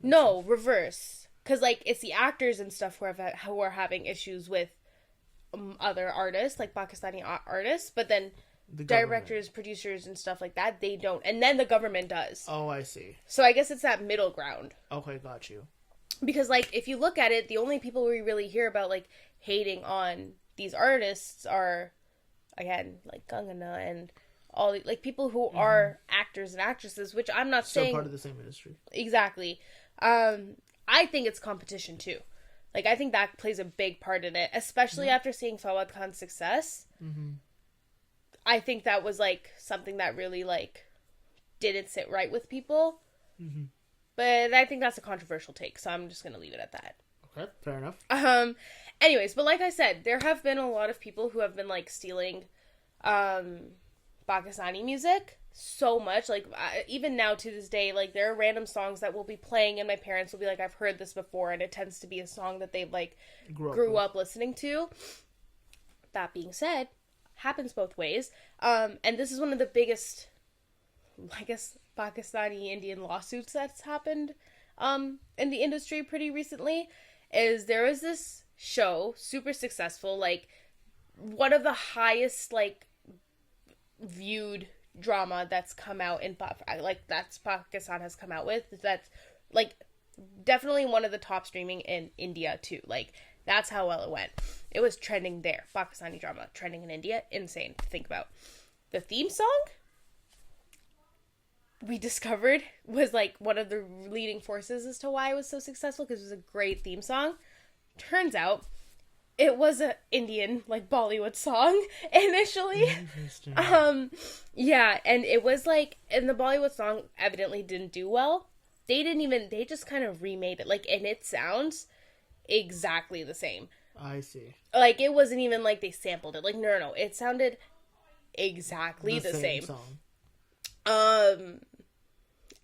No, reverse. Because like it's the actors and stuff who are having issues with other artists, like Pakistani artists, but then directors, producers, and stuff like that, they don't. And then the government does. Oh, I see. So I guess it's that middle ground. Okay, got you. Because, like, if you look at it, the only people we really hear about, like, hating on these artists are, again, like, Kangana and all, like, people who are actors and actresses, which I'm not saying... Still part of the same industry. Exactly. I think it's competition, too. Like, I think that plays a big part in it, especially after seeing Fawad Khan's success. Mm-hmm. I think that was, like, something that really, like, didn't sit right with people. Mm-hmm. But I think that's a controversial take, so I'm just going to leave it at that. Okay, fair enough. Anyways, but like I said, there have been a lot of people who have been, like, stealing Pakistani music so much. Like, even now to this day, like, there are random songs that will be playing and my parents will be like, I've heard this before, and it tends to be a song that they've, like, grew up listening to. That being said, happens both ways. And this is one of the biggest, I guess, Pakistani Indian lawsuits that's happened in the industry pretty recently. Is there was this show, super successful, like one of the highest like viewed drama that's come out in that's Pakistan has come out with. That's like definitely one of the top streaming in India too. Like that's how well it went. It was trending there. Pakistani drama trending in India. Insane to think about. The theme song we discovered was like one of the leading forces as to why it was so successful, because it was a great theme song. Turns out it was a Indian like Bollywood song initially. Yeah, and it was like, and the Bollywood song evidently didn't do well. They just kind of remade it, like, and it sounds exactly the same. I see. Like, it wasn't even like they sampled it. Like, no, it sounded exactly the same song.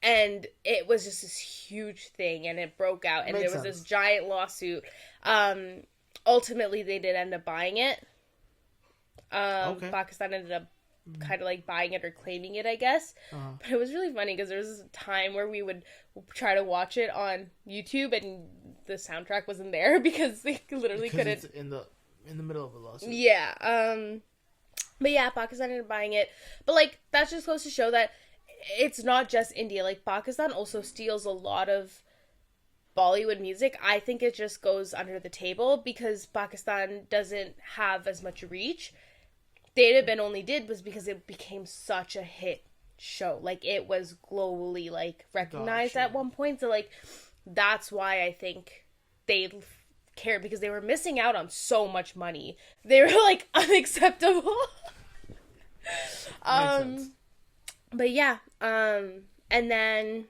And it was just this huge thing, and it broke out, and there was this giant lawsuit. Ultimately, they did end up buying it. Pakistan ended up kind of like buying it or claiming it, I guess. But it was really funny because there was this time where we would try to watch it on YouTube, and the soundtrack wasn't there because they literally couldn't. It's in the middle of a lawsuit. Yeah. But yeah, Pakistan ended up buying it. But like that just goes to show that it's not just India. Like, Pakistan also steals a lot of Bollywood music. I think it just goes under the table because Pakistan doesn't have as much reach. Data Ben only did was because it became such a hit show. Like, it was globally, like, recognized at one point. So, like, that's why I think they cared, because they were missing out on so much money. They were, like, unacceptable. Makes sense. But yeah, and then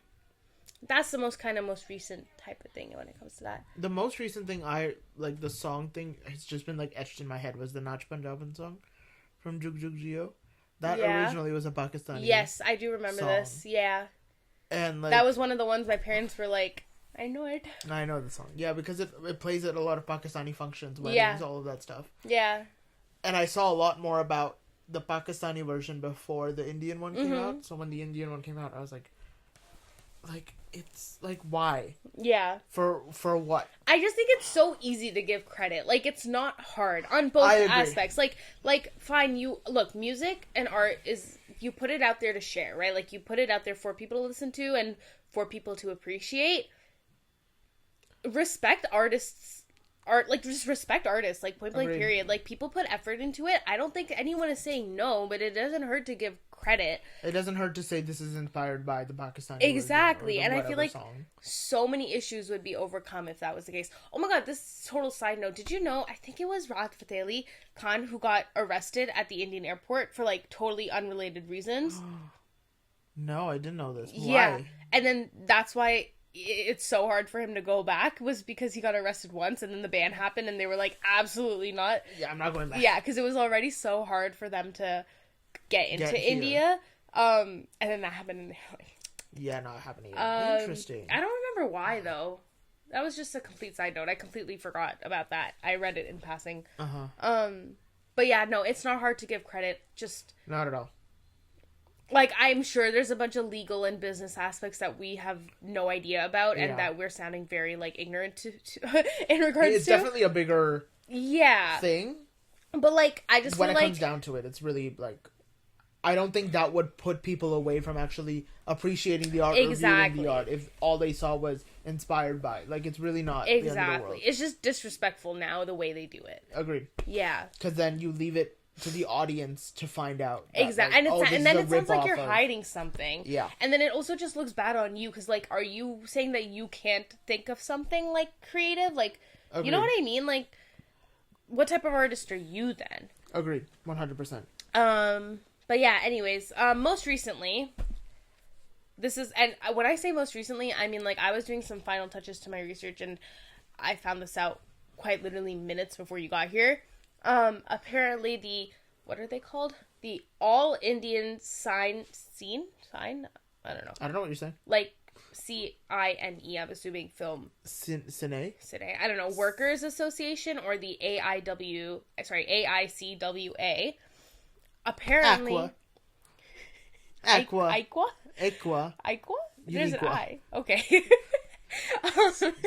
that's the most recent type of thing when it comes to that. The most recent thing the song thing has just been like etched in my head was the Nach Punjaban song from Jug Jug Jio. That originally was a Pakistani Yes, I do remember this. Yeah. And like, that was one of the ones my parents were like, I know it. I know the song. Yeah, because it plays at a lot of Pakistani functions, weddings, all of that stuff. Yeah. And I saw a lot more about the Pakistani version before the Indian one came out. So when the Indian one came out, I was like, it's like, why? Yeah. For what? I just think it's so easy to give credit. Like, it's not hard on both aspects. Like fine, music and art is, you put it out there to share, right? Like, you put it out there for people to listen to and for people to appreciate. Respect artists. Just respect artists, like, point blank, period. Like, people put effort into it. I don't think anyone is saying no, but it doesn't hurt to give credit. It doesn't hurt to say this is inspired by the Pakistani exactly, and I feel like song. So many issues would be overcome if that was the case. Oh my god, this total side note. Did you know, I think it was Rahat Fateh Ali Khan who got arrested at the Indian airport for, like, totally unrelated reasons? No, I didn't know this. Yeah. Why? And then that's why it's so hard for him to go back, was because he got arrested once and then the ban happened and they were like, absolutely not. Yeah, I'm not going back. Yeah, because it was already so hard for them to get into India. And then that happened, and they're like... Yeah, not happening. Interesting. I don't remember why, though. That was just a complete side note. I completely forgot about that. I read it in passing. But yeah, no, it's not hard to give credit. Just... Not at all. Like, I'm sure there's a bunch of legal and business aspects that we have no idea about, and that we're sounding very, like, ignorant to in regards to. It's definitely a bigger thing. But, like, I just feel like... When it comes down to it, it's really, like... I don't think that would put people away from actually appreciating the art or viewing the art if all they saw was inspired by. Like, it's really not the end of the world. It's just disrespectful now, the way they do it. Agreed. Yeah. Because then you leave it to the audience to find out. That, exactly. Like, and then it sounds like you're hiding something. Yeah. And then it also just looks bad on you, because, like, are you saying that you can't think of something, like, creative? Like, Agreed. You know what I mean? Like, what type of artist are you then? Agreed. 100%. But yeah, anyways, most recently, and when I say most recently, I mean, like, I was doing some final touches to my research, and I found this out quite literally minutes before you got here. Apparently what are they called? The All Indian Sign? I don't know. I don't know what you're saying. Like, Cine, I'm assuming film. Cine? I don't know, Workers Association, or the AICWA. Apparently... Aqua. There's an I. Okay.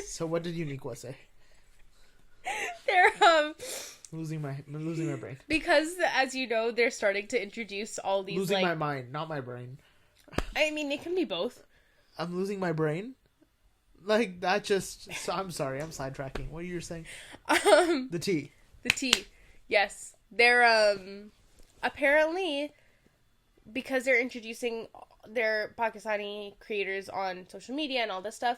So what did Uniqua say? They're, losing my brain. Because, as you know, they're starting to introduce all these, losing my mind, not my brain. I mean, it can be both. I'm losing my brain? Like, that just... So, I'm sorry, I'm sidetracking. What are you saying? The tea. Yes. They're, apparently, because they're introducing their Pakistani creators on social media and all this stuff,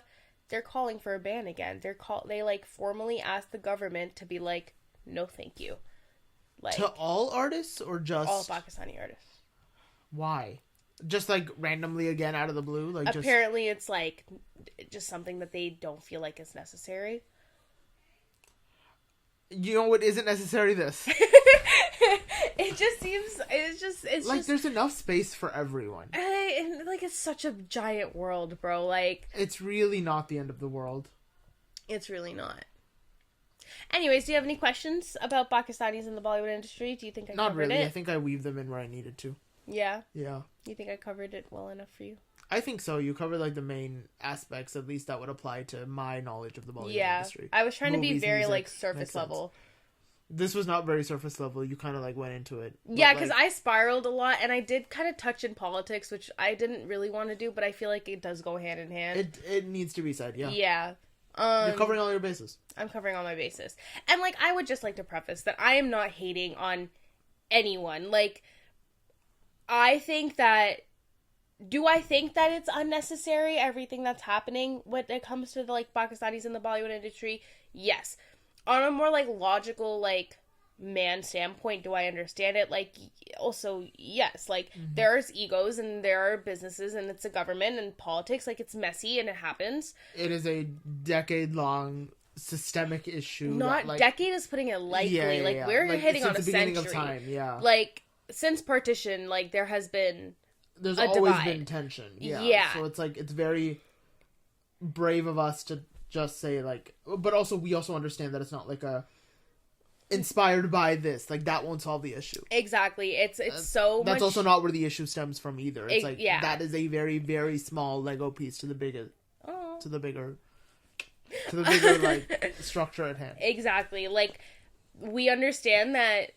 they're calling for a ban again. They like formally asked the government to be like, no, thank you. Like, to all artists or just all Pakistani artists? Why? Just like randomly again out of the blue? Like, apparently it's like just something that they don't feel like is necessary. You know what isn't necessary? This. It just seems, it's like, just, there's enough space for everyone. And like, it's such a giant world, bro. Like, it's really not the end of the world. It's really not. Anyways, do you have any questions about Pakistanis in the Bollywood industry? Do you think I covered it? Not really. I think I weaved them in where I needed to. Yeah? Yeah. You think I covered it well enough for you? I think so. You covered, like, the main aspects, at least that would apply to my knowledge of the Bollywood industry. I was trying to be very, music, like, surface level. This was not very surface level. You kind of, like, went into it. Yeah, because I spiraled a lot, and I did kind of touch in politics, which I didn't really want to do, but I feel like it does go hand in hand. It needs to be said, yeah. Yeah. You're covering all your bases. I'm covering all my bases. And, like, I would just like to preface that I am not hating on anyone. Like, I think that... Do I think that it's unnecessary, everything that's happening when it comes to the, like, Pakistanis in the Bollywood industry? Yes. On a more, like, logical, like, man standpoint, do I understand it? Like, also, yes. Like, there's egos and there are businesses and it's a government and politics. Like, it's messy and it happens. It is a decade-long systemic issue. Not like, decade is putting it lightly. Yeah, like, we're like, hitting on a century. Of time, yeah. Like, since partition, like, there has been... There's always been tension. Yeah. So it's like, it's very brave of us to just say, like, but also, we also understand that it's not like a inspired by this. Like, that won't solve the issue. Exactly. It's so That's also not where the issue stems from either. It's like, that is a very, very small Lego piece to the bigger, like, structure at hand. Exactly. Like, we understand that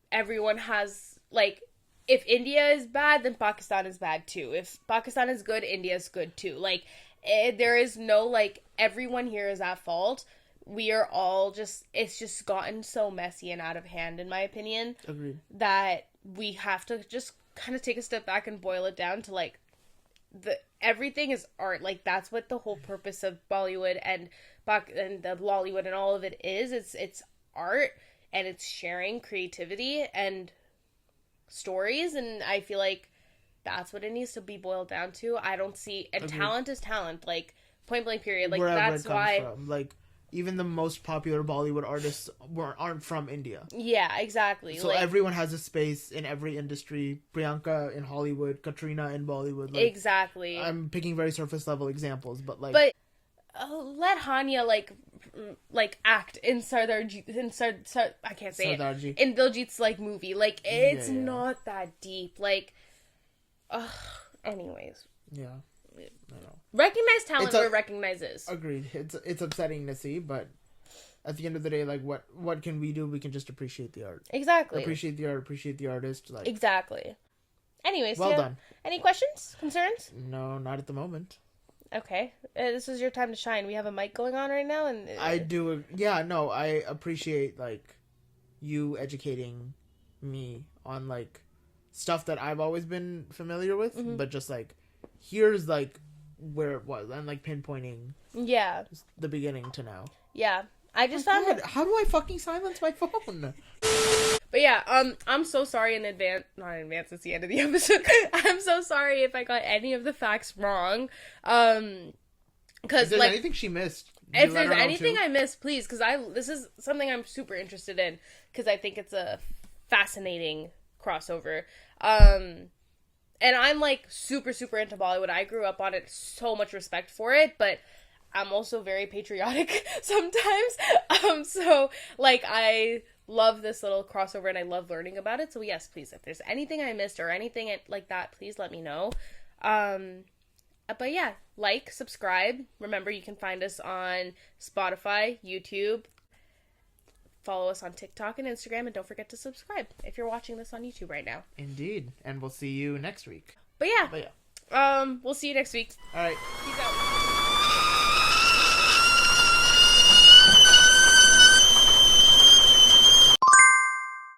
everyone has, like, if India is bad, then Pakistan is bad too. If Pakistan is good, India is good too. Like, there is no, like, everyone here is at fault. We are all just, it's just gotten so messy and out of hand, in my opinion. Agreed. That we have to just kind of take a step back and boil it down to, like, everything is art. Like, that's what the whole purpose of Bollywood and the Lollywood and all of it is. It's art, and it's sharing creativity and stories, and I feel like that's what it needs to be boiled down to. I don't see... And talent is talent. Like, point blank period. Like, wherever that's why... From. Like, even the most popular Bollywood artists aren't from India. Yeah, exactly. So everyone has a space in every industry. Priyanka in Hollywood, Katrina in Bollywood. Like, exactly. I'm picking very surface level examples, but like... But let Hania, like act in Sardarji... I can't say Sardarji. it. In Diljit's, like, movie. Like, it's not that deep. Like, anyways. Yeah. I know. Recognize talent where recognizes. Agreed. It's upsetting to see, but at the end of the day, like, what can we do? We can just appreciate the art. Exactly. Appreciate the art. Appreciate the artist. Like, exactly. Anyways, well done. Any questions? Concerns? No, not at the moment. Okay. This is your time to shine. We have a mic going on right now, and I do. Yeah, no, I appreciate like you educating me on like stuff that I've always been familiar with, but just like here's like where it was and like pinpointing. Yeah. The beginning to now. Yeah. I just found it. How do I fucking silence my phone? But yeah, I'm so sorry in advance. Not in advance, it's the end of the episode. I'm so sorry if I got any of the facts wrong. Because if there's like anything she missed, if there's anything I missed, please, because this is something I'm super interested in because I think it's a fascinating crossover. And I'm like super super into Bollywood. I grew up on it, so much respect for it, but I'm also very patriotic sometimes. So like I love this little crossover and I love learning about it. So yes, please, if there's anything I missed or anything like that, please let me know. But yeah, like, subscribe. Remember, you can find us on Spotify, YouTube. Follow us on TikTok and Instagram, and don't forget to subscribe if you're watching this on YouTube right now. Indeed, and we'll see you next week. But yeah, we'll see you next week. All right.